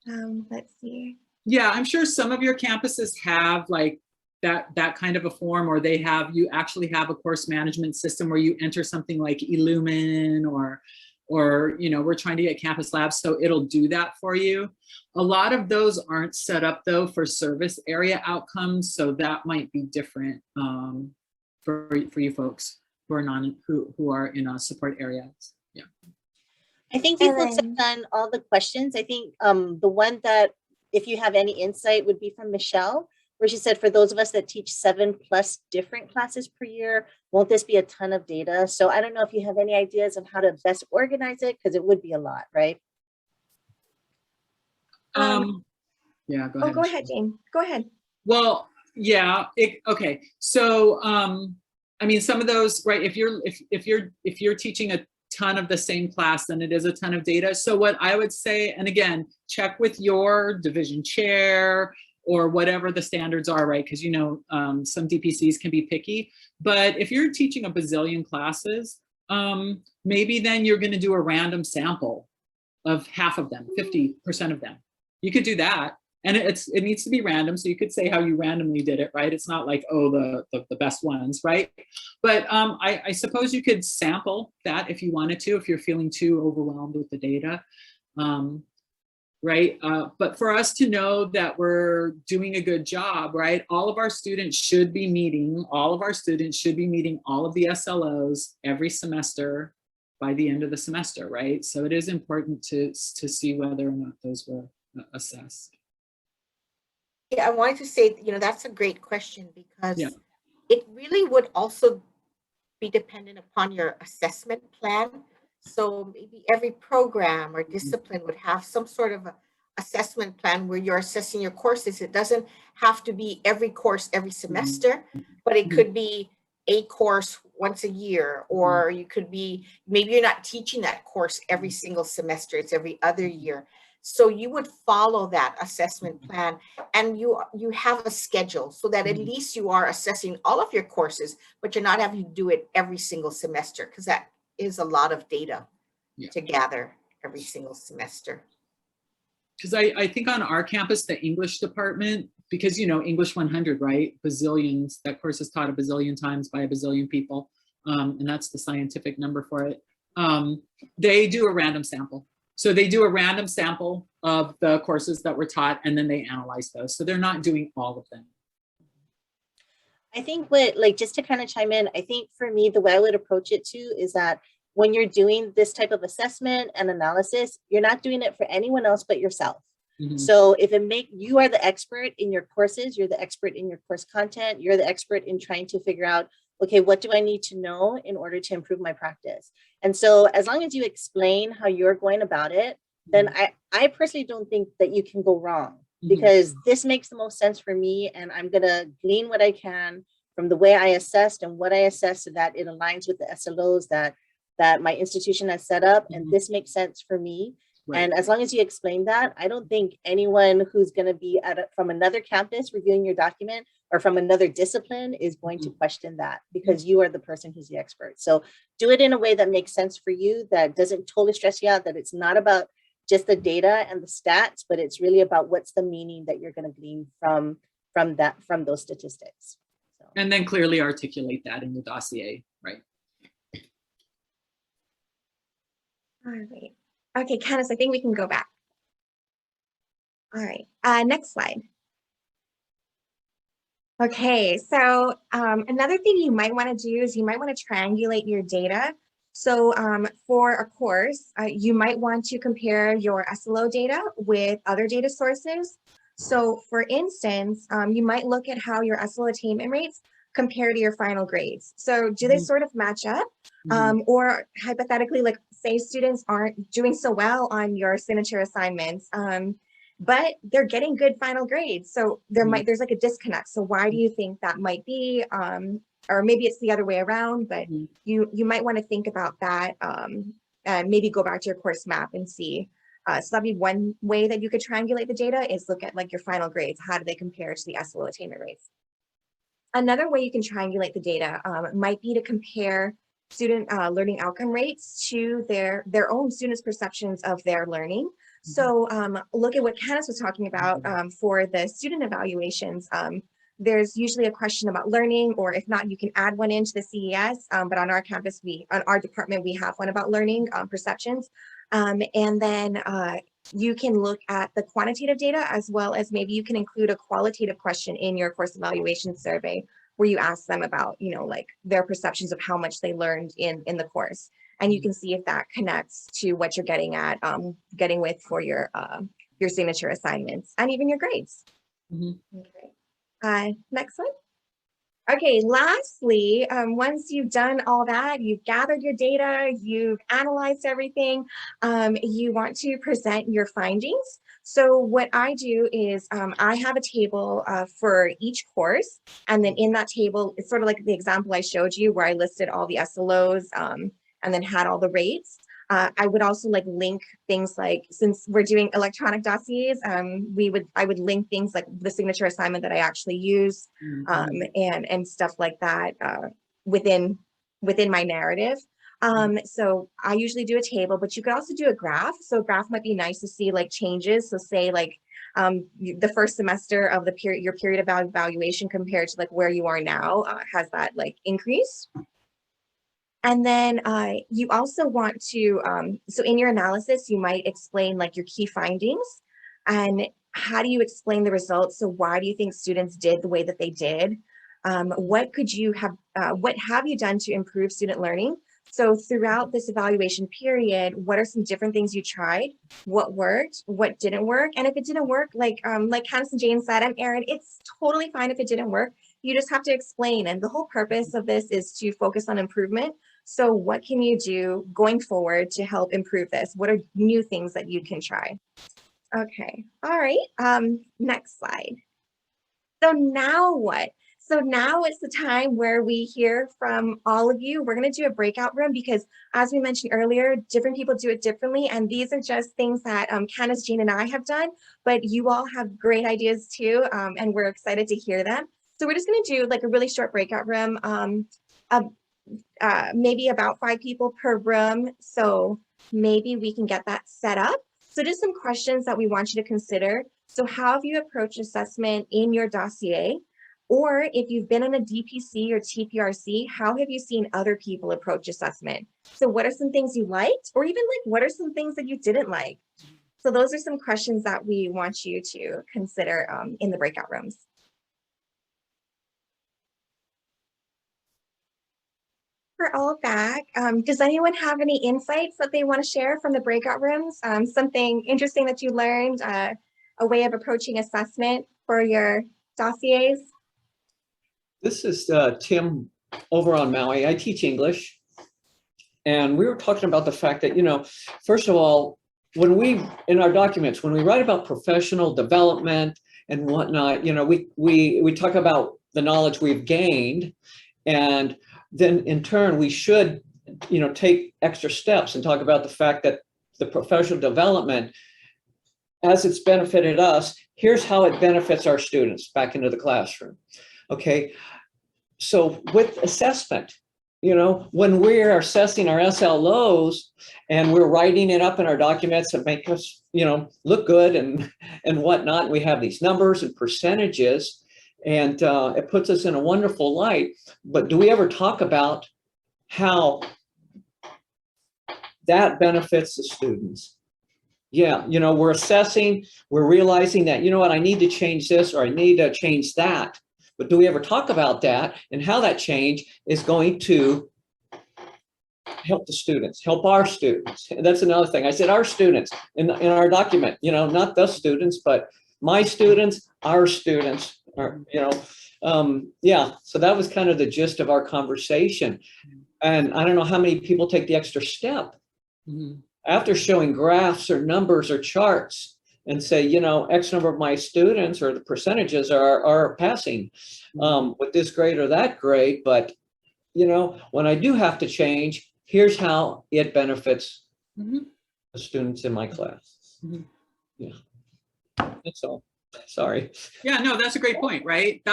Let's see. Yeah, I'm sure some of your campuses have like that kind of a form, or you actually have a course management system where you enter something like Illumine or we're trying to get campus labs, so it'll do that for you. A lot of those aren't set up though for service area outcomes, so that might be different for you folks who are in support areas. Yeah. I think you folks have done all the questions. I think the one that, if you have any insight, would be from Michele, where she said, for those of us that teach 7+ different classes per year, won't this be a ton of data? So I don't know if you have any ideas on how to best organize it, because it would be a lot, right? Yeah, go ahead. Go ahead, Jayne. Go ahead. Well, yeah. Okay. So, I mean, some of those, right? If you're teaching a ton of the same class, then it is a ton of data. So what I would say, and again, check with your division chair or whatever the standards are, right? Because some DPCs can be picky. But if you're teaching a bazillion classes, maybe then you're going to do a random sample of half of them, 50% of them. You could do that. And it needs to be random, so you could say how you randomly did it, right? It's not like, oh, the best ones, right? But I suppose you could sample that if you wanted to, if you're feeling too overwhelmed with the data, right? But for us to know that we're doing a good job, right? All of our students should be meeting all of the SLOs every semester by the end of the semester, right? So it is important to see whether or not those were assessed. Yeah, I wanted to say, that's a great question, because it really would also be dependent upon your assessment plan. So maybe every program or discipline would have some sort of assessment plan where you're assessing your courses. It doesn't have to be every course every semester, but it could be a course once a year, or you could be, maybe you're not teaching that course every single semester, it's every other year. So you would follow that assessment plan, and you have a schedule so that at least you are assessing all of your courses, but you're not having to do it every single semester, because that is a lot of data to gather every single semester. Because I think on our campus, the English department, because, you know, English 100, right? Bazillions, that course is taught a bazillion times by a bazillion people. And that's the scientific number for it. They do a random sample. So they do a random sample of the courses that were taught, and then they analyze those. So they're not doing all of them. I think what, like, just to kind of chime in, I think for me, the way I would approach it too is that when you're doing this type of assessment and analysis, you're not doing it for anyone else but yourself. So if you are the expert in your courses, you're the expert in your course content, you're the expert in trying to figure out, okay, what do I need to know in order to improve my practice? And so as long as you explain how you're going about it, then I personally don't think that you can go wrong, because this makes the most sense for me, and I'm gonna glean what I can from the way I assessed and what I assessed, so that it aligns with the SLOs that my institution has set up, and this makes sense for me. And as long as you explain that, I don't think anyone who's going to be from another campus reviewing your document or from another discipline is going to question that, because you are the person who's the expert. So do it in a way that makes sense for you, that doesn't totally stress you out, that it's not about just the data and the stats, but it's really about what's the meaning that you're going to glean from those statistics. So. And then clearly articulate that in the dossier, right? All right. Okay, Candace, I think we can go back. All right, next slide. Okay, so another thing you might want to do is you might want to triangulate your data. So for a course, you might want to compare your SLO data with other data sources. So for instance, you might look at how your SLO attainment rates compare to your final grades. So do they sort of match up? Or hypothetically, like say students aren't doing so well on your signature assignments, but they're getting good final grades. So there's like a disconnect. So why do you think that might be? Or maybe it's the other way around, but you might want to think about that, and maybe go back to your course map and see. So that'd be one way that you could triangulate the data, is look at like your final grades. How do they compare to the SLO attainment rates? Another way you can triangulate the data might be to compare student learning outcome rates to their own students' perceptions of their learning. So look at what Candace was talking about for the student evaluations. There's usually a question about learning, or if not, you can add one into the CES. But on our campus, on our department, we have one about learning perceptions. And then you can look at the quantitative data, as well as maybe you can include a qualitative question in your course evaluation survey, where you ask them about, you know, like their perceptions of how much they learned in the course. And you can see if that connects to what you're getting with for your signature assignments and even your grades. Okay. Next one. Okay, lastly, once you've done all that, you've gathered your data, you've analyzed everything, you want to present your findings. So what I do is I have a table for each course, and then in that table, it's sort of like the example I showed you where I listed all the SLOs and then had all the rates. I would also like link things like, since we're doing electronic dossiers, I would link things like the signature assignment that I actually use, and stuff like that within my narrative. So I usually do a table, but you could also do a graph. So a graph might be nice to see like changes. So say like the first semester of your period of evaluation compared to like where you are now, has that like increased? And then you also want to, so in your analysis, you might explain like your key findings and how do you explain the results? So why do you think students did the way that they did? What have you done to improve student learning? So throughout this evaluation period, what are some different things you tried? What worked? What didn't work? And if it didn't work, like Candace and Jayne said, I'm Erin, it's totally fine if it didn't work. You just have to explain. And the whole purpose of this is to focus on improvement. So what can you do going forward to help improve this? What are new things that you can try? Okay, all right, next slide. So now what? So now it's the time where we hear from all of you. We're going to do a breakout room because, as we mentioned earlier, different people do it differently. And these are just things that Candace, Jayne, and I have done, but you all have great ideas too. And we're excited to hear them. So we're just going to do like a really short breakout room, maybe about 5 people per room. So maybe we can get that set up. So just some questions that we want you to consider. So how have you approached assessment in your dossier? Or if you've been on a DPC or TPRC, how have you seen other people approach assessment? So what are some things you liked, or even like, what are some things that you didn't like? So those are some questions that we want you to consider in the breakout rooms. For all of that, does anyone have any insights that they want to share from the breakout rooms? Something interesting that you learned, a way of approaching assessment for your dossiers? This is Tim over on Maui. I teach English. And we were talking about the fact that, you know, first of all, when we, in our documents, when we write about professional development and whatnot, you know, we talk about the knowledge we've gained. And then in turn, we should, you know, take extra steps and talk about the fact that the professional development, as it's benefited us, here's how it benefits our students back into the classroom. Okay, so with assessment, you know, when we're assessing our SLOs and we're writing it up in our documents that make us, you know, look good and whatnot, we have these numbers and percentages, and it puts us in a wonderful light. But do we ever talk about how that benefits the students? Yeah, you know, we're assessing, we're realizing that, you know what, I need to change this or I need to change that. But do we ever talk about that and how that change is going to help the students, help our students? And that's another thing. I said our students in our document, you know, not the students, but my students, our students, are, you know, yeah. So that was kind of the gist of our conversation. And I don't know how many people take the extra step after showing graphs or numbers or charts and say, you know, X number of my students or the percentages are passing with this grade or that grade. But, you know, when I do have to change, here's how it benefits the students in my class. Yeah, that's all. Sorry. Yeah, no, that's a great point, right?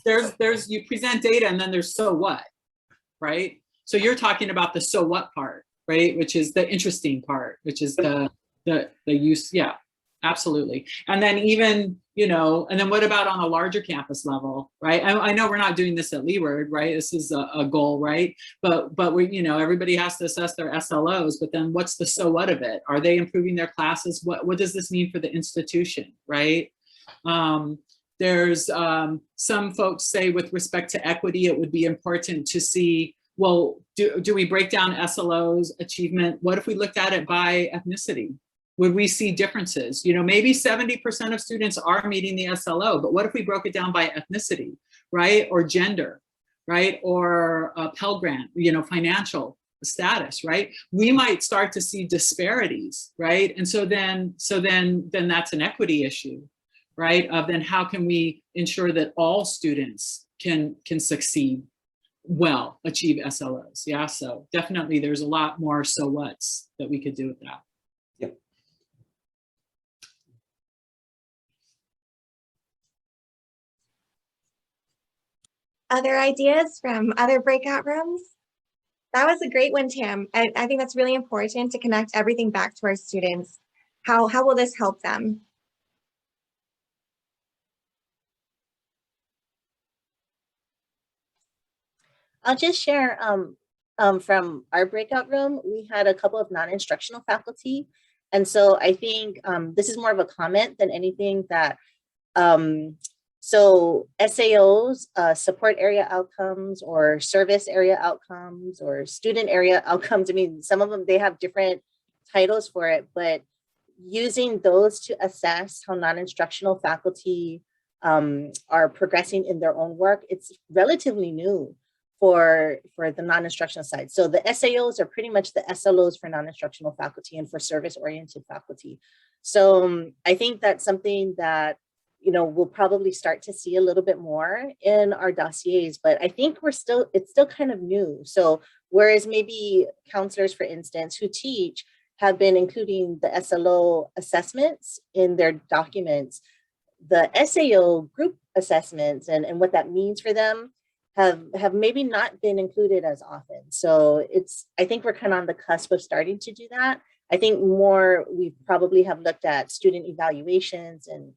There's you present data and then there's so what, right? So you're talking about the so what part, right? Which is the interesting part, which is the use, yeah. Absolutely. And then even, you know, and then what about on a larger campus level, right? I know we're not doing this at Leeward, right? This is a goal, right? But we, you know, everybody has to assess their SLOs, but then what's the so what of it? Are they improving their classes? What does this mean for the institution, right? There's some folks say with respect to equity, it would be important to see, well, do we break down SLOs, achievement? What if we looked at it by ethnicity? Would we see differences? You know, maybe 70% of students are meeting the SLO, but what if we broke it down by ethnicity, right? Or gender, right? Or Pell Grant, you know, financial status, right? We might start to see disparities, right? And so then that's an equity issue, right? Then how can we ensure that all students can succeed well, achieve SLOs? Yeah, so definitely there's a lot more so what's that we could do with that. Other ideas from other breakout rooms? That was a great one, Tim. I think that's really important to connect everything back to our students. How will this help them? I'll just share from our breakout room, we had a couple of non-instructional faculty. And so I think this is more of a comment than anything that, so SAOs, support area outcomes or service area outcomes or student area outcomes. I mean, some of them, they have different titles for it, but using those to assess how non-instructional faculty are progressing in their own work, it's relatively new for the non-instructional side. So the SAOs are pretty much the SLOs for non-instructional faculty and for service-oriented faculty. So I think that's something that we'll probably start to see a little bit more in our dossiers, but I think it's still kind of new. So whereas maybe counselors, for instance, who teach have been including the SLO assessments in their documents, the SAO group assessments and what that means for them have maybe not been included as often. So I think we're kind of on the cusp of starting to do that. I think more we probably have looked at student evaluations and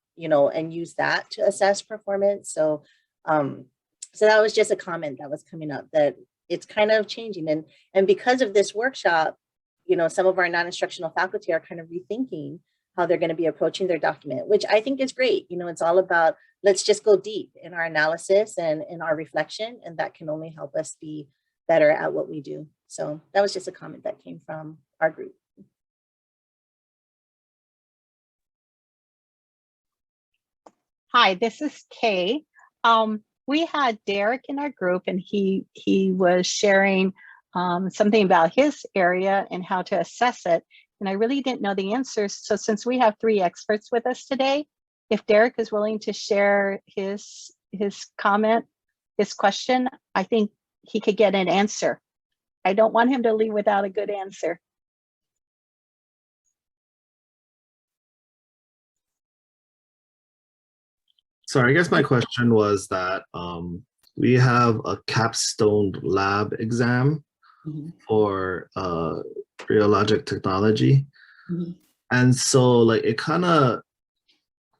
use that to assess performance. So so that was just a comment that was coming up, that it's kind of changing. And because of this workshop, some of our non-instructional faculty are kind of rethinking how they're going to be approaching their document, which I think is great. It's all about, let's just go deep in our analysis and in our reflection, and that can only help us be better at what we do. So that was just a comment that came from our group. Hi, this is Kay. We had Derek in our group, and he was sharing something about his area and how to assess it. And I really didn't know the answers. So since we have 3 experts with us today, if Derek is willing to share his comment, his question, I think he could get an answer. I don't want him to leave without a good answer. So I guess my question was that we have a capstone lab exam for rheologic technology. And so like it kind of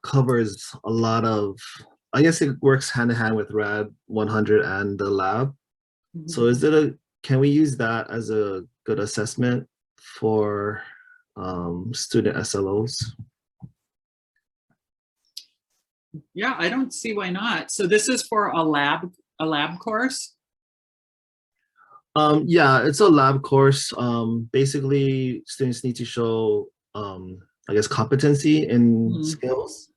covers a lot of, I guess it works hand in hand with RAD 100 and the lab. So can we use that as a good assessment for student SLOs? Yeah, I don't see why not. So this is for a lab course? Yeah, it's a lab course. Basically, students need to show, I guess, competency in skills.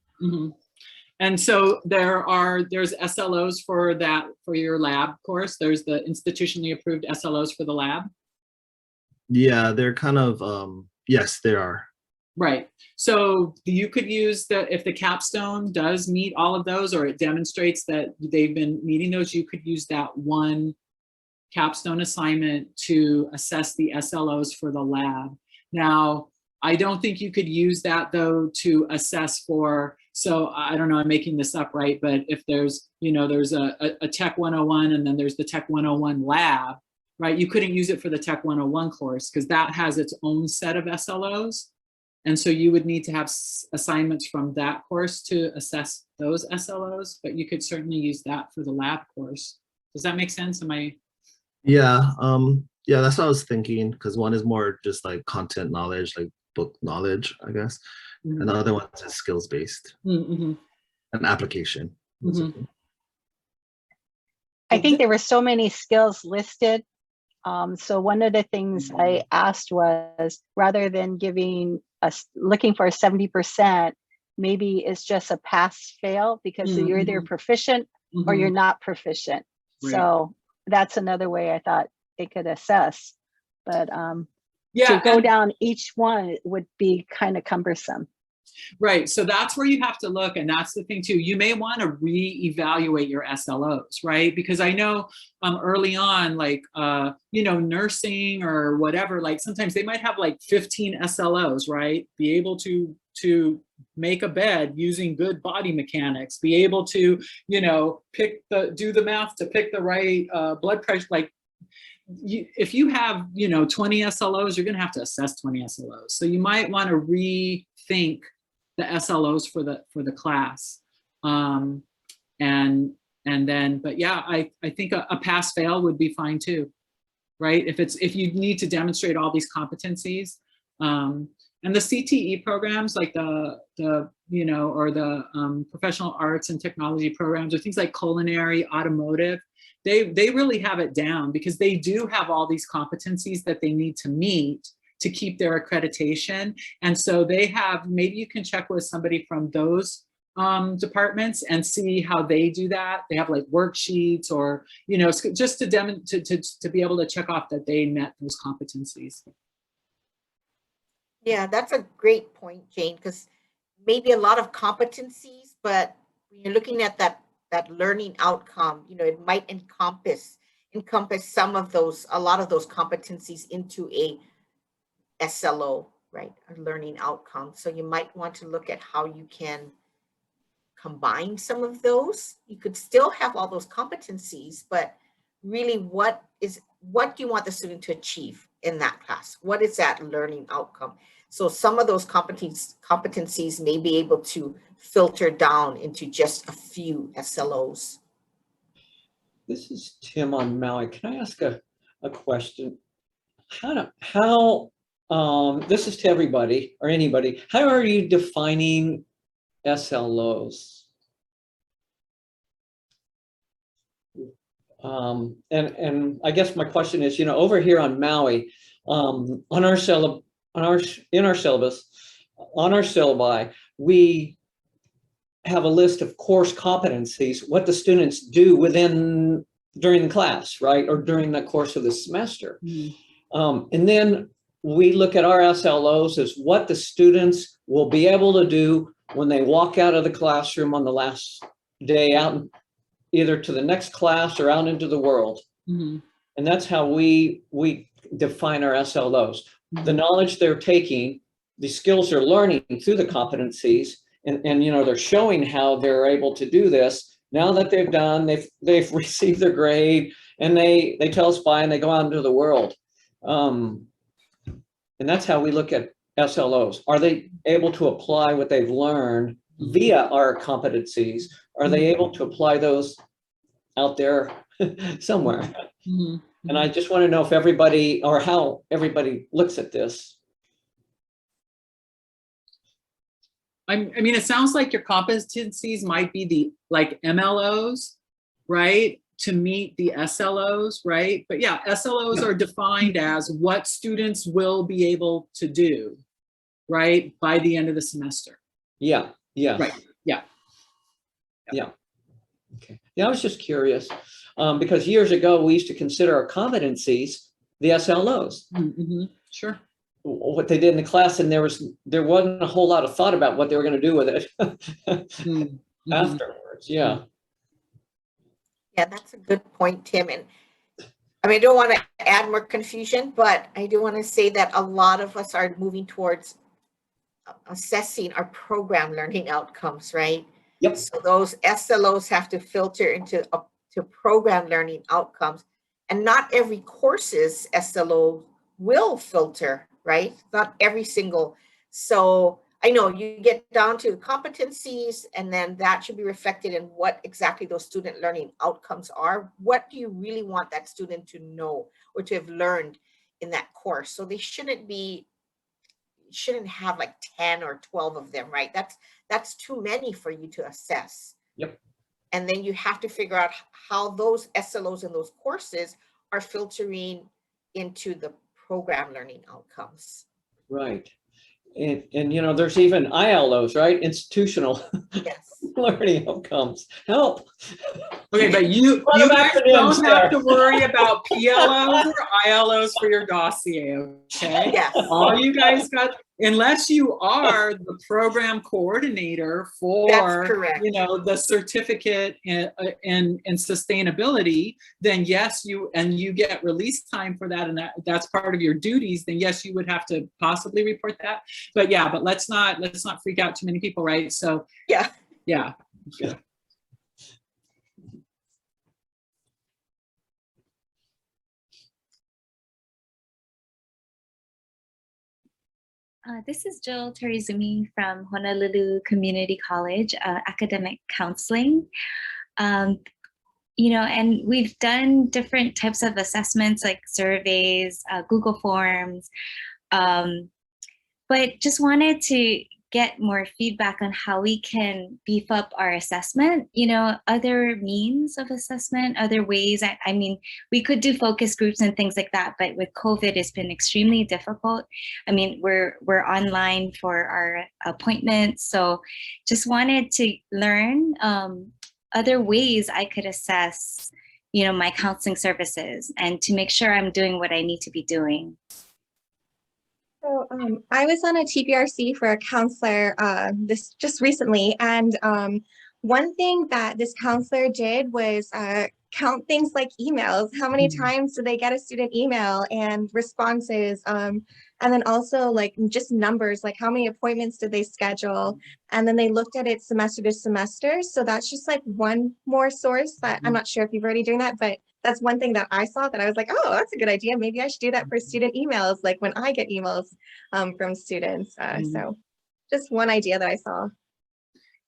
And so there's SLOs for your lab course. There's the institutionally approved SLOs for the lab. Yeah, they're kind of, yes, they are. Right. So you could use if the capstone does meet all of those, or it demonstrates that they've been meeting those, you could use that one capstone assignment to assess the SLOs for the lab. Now, I don't think you could use that though to assess for, so I don't know, I'm making this up, right? But if there's, there's a Tech 101 and then there's the Tech 101 lab, right? You couldn't use it for the Tech 101 course because that has its own set of SLOs. And so you would need to have assignments from that course to assess those SLOs, but you could certainly use that for the lab course. Does that make sense? Yeah, yeah, that's what I was thinking, because one is more just like content knowledge, like book knowledge, I guess. And the other one is skills-based and application. I think there were so many skills listed. So one of the things I asked was, rather than looking for a 70%, maybe it's just a pass-fail, because you're either proficient or you're not proficient. Right. So that's another way I thought they could assess. But to go down each one would be kind of cumbersome. Right. So that's where you have to look. And that's the thing too. You may want to reevaluate your SLOs, right? Because I know early on, like, nursing or whatever, like sometimes they might have like 15 SLOs, right? Be able to make a bed using good body mechanics, be able to, do the math to pick the right blood pressure. Like if you have, 20 SLOs, you're going to have to assess 20 SLOs. So you might want to rethink the SLOs for the class. And then, but yeah, I think a pass fail would be fine too, right? If you need to demonstrate all these competencies, and the CTE programs, like the professional arts and technology programs, or things like culinary, automotive, they really have it down, because they do have all these competencies that they need to meet to keep their accreditation. And so they have, maybe you can check with somebody from those departments and see how they do that. They have like worksheets, or, just to be able to check off that they met those competencies. Yeah, that's a great point, Jayne, because maybe a lot of competencies, but when you're looking at that learning outcome, it might encompass some of those, a lot of those competencies into a SLO, right? A learning outcome. So you might want to look at how you can combine some of those. You could still have all those competencies, but really what do you want the student to achieve in that class? What is that learning outcome? So some of those competencies may be able to filter down into just a few SLOs. This is Tim on Maui. Can I ask a question? This is to everybody or anybody. How are you defining SLOs? And I guess my question is, over here on Maui, in our syllabus, on our syllabi, we have a list of course competencies, what the students do during the class, right? Or during the course of the semester. And then we look at our SLOs as what the students will be able to do when they walk out of the classroom on the last day out, either to the next class or out into the world. And that's how we define our SLOs. The knowledge they're taking, the skills they're learning through the competencies, and they're showing how they're able to do this. Now that they've received their grade, and they tell us bye and they go out into the world. And that's how we look at SLOs. Are they able to apply what they've learned via our competencies? Are they able to apply those out there somewhere? And I just want to know if everybody, or how everybody looks at this. I mean, it sounds like your competencies might be the MLOs, right? To meet the SLOs, right? But yeah, SLOs are defined as what students will be able to do, right? By the end of the semester. Yeah. Right, yeah. Okay. Yeah, I was just curious because years ago we used to consider our competencies the SLOs. Sure. What they did in the class, and there wasn't a whole lot of thought about what they were going to do with it afterwards. Yeah. Yeah, that's a good point, Tim. And I mean, I don't want to add more confusion, but I do want to say that a lot of us are moving towards assessing our program learning outcomes, right? Yep. So those SLOs have to filter into to program learning outcomes, and not every course's SLO will filter, right? Not every single. So I know you get down to competencies, and then that should be reflected in what exactly those student learning outcomes are. What do you really want that student to know or to have learned in that course? So they shouldn't have like 10 or 12 of them, right? That's too many for you to assess. Yep. And then you have to figure out how those SLOs in those courses are filtering into the program learning outcomes. Right. And there's even ILOs, right? Institutional learning outcomes. Help. Okay, but you guys don't have to worry about PLOs or ILOs for your dossier, okay? Yes. All you guys got, unless you are the program coordinator for, the certificate in sustainability, then yes, you get release time for that, and that's part of your duties, then yes, you would have to possibly report that. But yeah, but let's not freak out too many people, right? So yeah. This is Jill Terizumi from Honolulu Community College, academic counseling. And we've done different types of assessments like surveys, Google Forms, but just wanted to get more feedback on how we can beef up our assessment, other means of assessment, other ways. I mean, we could do focus groups and things like that, but with COVID, it's been extremely difficult. I mean, we're online for our appointments. So just wanted to learn other ways I could assess, my counseling services and to make sure I'm doing what I need to be doing. So I was on a TBRC for a counselor this just recently, and one thing that this counselor did was count things like emails. How many times did they get a student email and responses? And then also like just numbers, like how many appointments did they schedule? And then they looked at it semester to semester. So that's just like one more source that I'm not sure if you've already doing that, but that's one thing that I saw that I was like, oh, that's a good idea. Maybe I should do that for student emails, like when I get emails from students. So just one idea that I saw.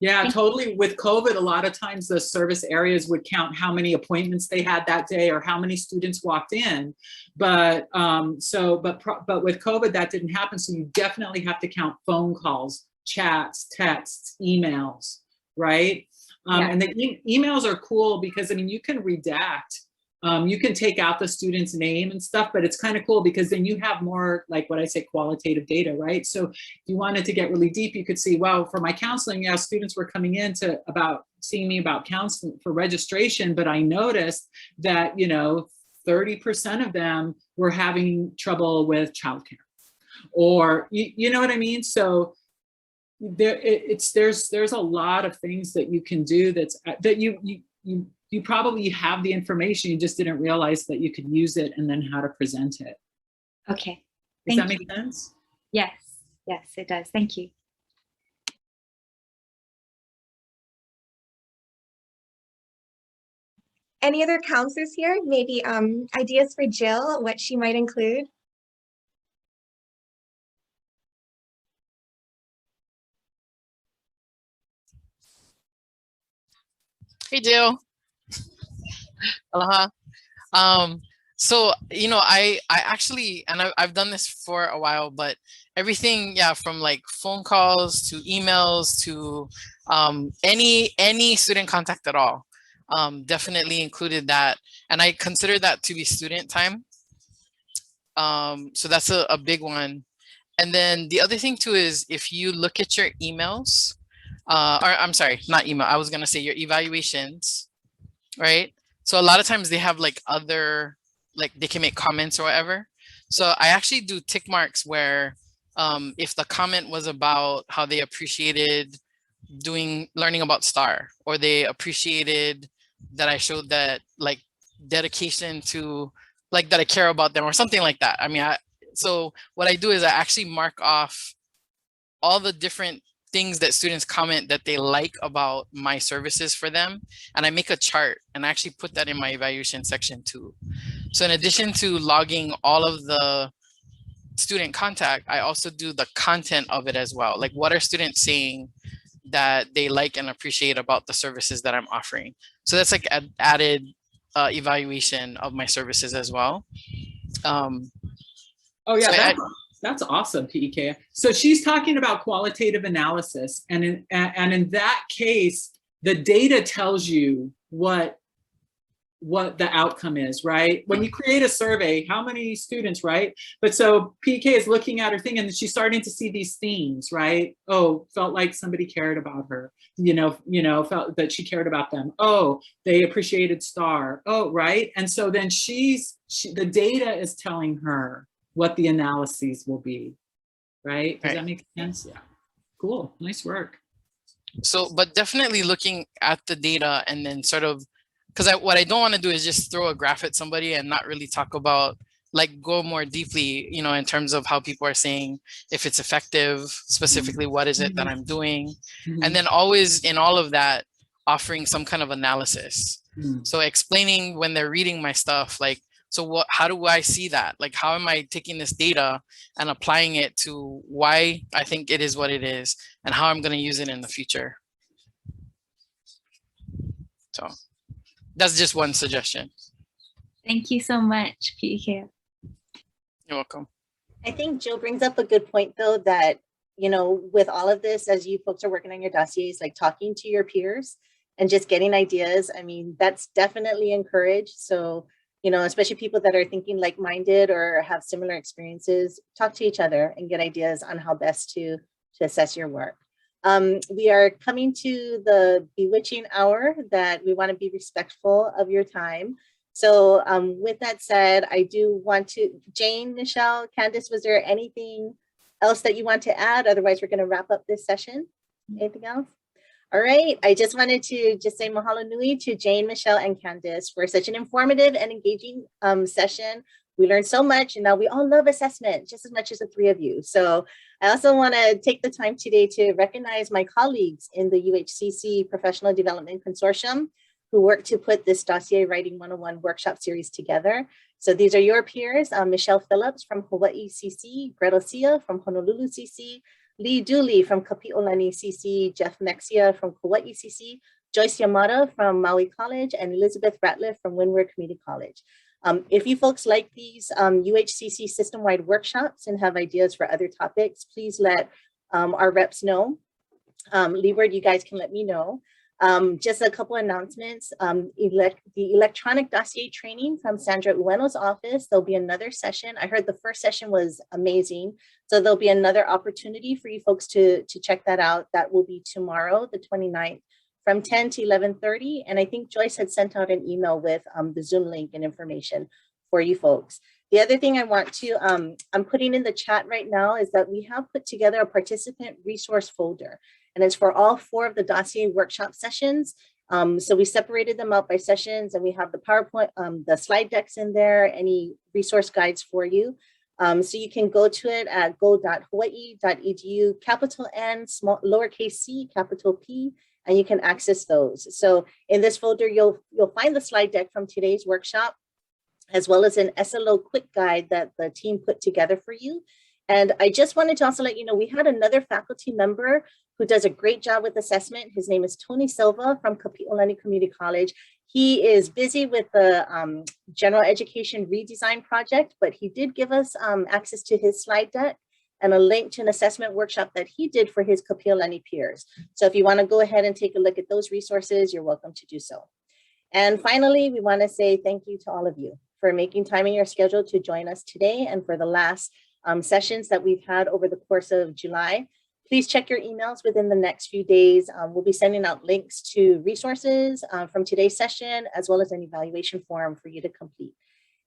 Yeah, totally. With COVID, a lot of times the service areas would count how many appointments they had that day or how many students walked in. But but with COVID, that didn't happen. So you definitely have to count phone calls, chats, texts, emails, right? And the emails are cool because, I mean, you can redact. You can take out the student's name and stuff, but it's kind of cool because then you have more, like what I say, qualitative data, right? So if you wanted to get really deep, you could see, well, for my counseling, yeah, students were coming in to seeing me about counseling for registration, but I noticed that, 30% of them were having trouble with childcare, or you know what I mean? So there's a lot of things that you can do that you probably have the information, you just didn't realize that you could use it and then how to present it. Okay. Does that make sense? Yes, yes, it does. Thank you. Any other counselors here? Maybe ideas for Jill, what she might include? Hey, Jill. Aloha. So, I actually, and I've done this for a while, but everything, from like phone calls to emails to any student contact at all, definitely included that. And I consider that to be student time. So that's a big one. And then the other thing too is if you look at your emails, or I'm sorry, not email, I was gonna say your evaluations, right? So a lot of times they have like they can make comments or whatever. So I actually do tick marks where if the comment was about how they appreciated learning about STAR, or they appreciated that I showed that like dedication to like that I care about them or something like that. I mean, so what I do is I actually mark off all the different things that students comment that they like about my services for them. And I make a chart and I actually put that in my evaluation section too. So in addition to logging all of the student contact, I also do the content of it as well. Like what are students saying that they like and appreciate about the services that I'm offering? So that's like an added evaluation of my services as well. Oh yeah, that's awesome, PEK. So she's talking about qualitative analysis, and in that case, the data tells you what the outcome is, right? When you create a survey, how many students, right? But so PK is looking at her thing and she's starting to see these themes, right? Oh, felt like somebody cared about her, felt that she cared about them. Oh, they appreciated STAR. Oh, right. And so then the data is telling her what the analyses will be, right? Does that make sense? Yeah. Cool. Nice work. So, but definitely looking at the data and then sort of, because what I don't want to do is just throw a graph at somebody and not really talk about, like, go more deeply, in terms of how people are saying if it's effective, specifically, what is it that I'm doing? And then always in all of that, offering some kind of analysis. So explaining when they're reading my stuff, like, so how do I see that? Like, how am I taking this data and applying it to why I think it is what it is and how I'm going to use it in the future? So that's just one suggestion. Thank you so much, PK. You're welcome. I think Jill brings up a good point, though, that, with all of this, as you folks are working on your dossiers, like talking to your peers and just getting ideas, I mean, that's definitely encouraged. So, especially people that are thinking like-minded or have similar experiences, talk to each other and get ideas on how best to assess your work. We are coming to the bewitching hour that we want to be respectful of your time. So with that said, I do want to, Jayne, Michele, Candace, was there anything else that you want to add? Otherwise, we're going to wrap up this session. Anything else? All right. I just wanted to just say mahalo nui to Jayne, Michele, and Candace for such an informative and engaging session. We learned so much, and now we all love assessment just as much as the three of you. So I also want to take the time today to recognize my colleagues in the UHCC Professional Development Consortium who worked to put this Dossier Writing 101 workshop series together. So these are your peers, Michele Phillips from Kauaʻi CC, Gretel Sia from Honolulu CC, Lee Dooley from Kapi'olani CC, Jeff Mexia from Kauaʻi CC, Joyce Yamada from Maui College, and Elizabeth Ratliff from Windward Community College. If you folks like these UHCC system-wide workshops and have ideas for other topics, please let our reps know. Leeward, you guys can let me know. Just a couple announcements. The electronic dossier training from Sandra Ueno's office, there'll be another session. I heard the first session was amazing. So there'll be another opportunity for you folks to check that out. That will be tomorrow, the 29th, from 10 to 11:30. And I think Joyce had sent out an email with the Zoom link and information for you folks. The other thing I want to, I'm putting in the chat right now is that we have put together a participant resource folder, and it's for all 4 of the dossier workshop sessions. So we separated them out by sessions, and we have the PowerPoint, the slide decks in there, any resource guides for you. So you can go to it at go.hawaii.edu, capital N, small lowercase c, capital P, and you can access those. So in this folder, you'll find the slide deck from today's workshop, as well as an SLO quick guide that the team put together for you. And I just wanted to also let you know, we had another faculty member who does a great job with assessment. His name is Tony Silva from Kapi'olani Community College. He is busy with the general education redesign project, but he did give us access to his slide deck and a link to an assessment workshop that he did for his Kapi'olani peers. So if you want to go ahead and take a look at those resources, you're welcome to do so. And finally, we want to say thank you to all of you for making time in your schedule to join us today and for the last sessions that we've had over the course of July. Please check your emails within the next few days. We'll be sending out links to resources from today's session, as well as an evaluation form for you to complete.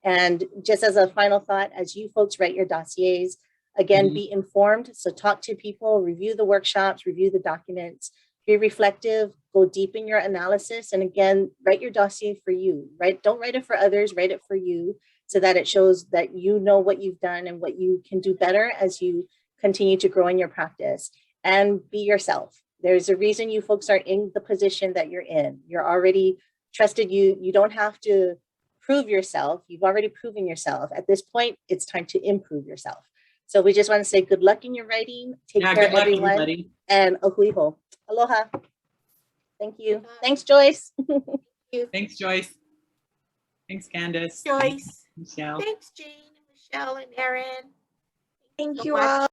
And just as a final thought, as you folks write your dossiers, again, be informed. So talk to people, review the workshops, review the documents, be reflective, go deep in your analysis. And again, write your dossier for you, right? Don't write it for others, write it for you so that it shows that you know what you've done and what you can do better as you continue to grow in your practice. And be yourself. There's a reason you folks are in the position that you're in. You're already trusted. You don't have to prove yourself. You've already proven yourself. At this point, it's time to improve yourself. So we just want to say good luck in your writing. Take care, good luck, everyone. everybody. And ohuiho. Aloha. Thank you. Thanks, Joyce. Thanks, Joyce. Thanks, Candace. Joyce. Michele. Thanks, Jayne, and Michele, and Erin. Thank so you much. all.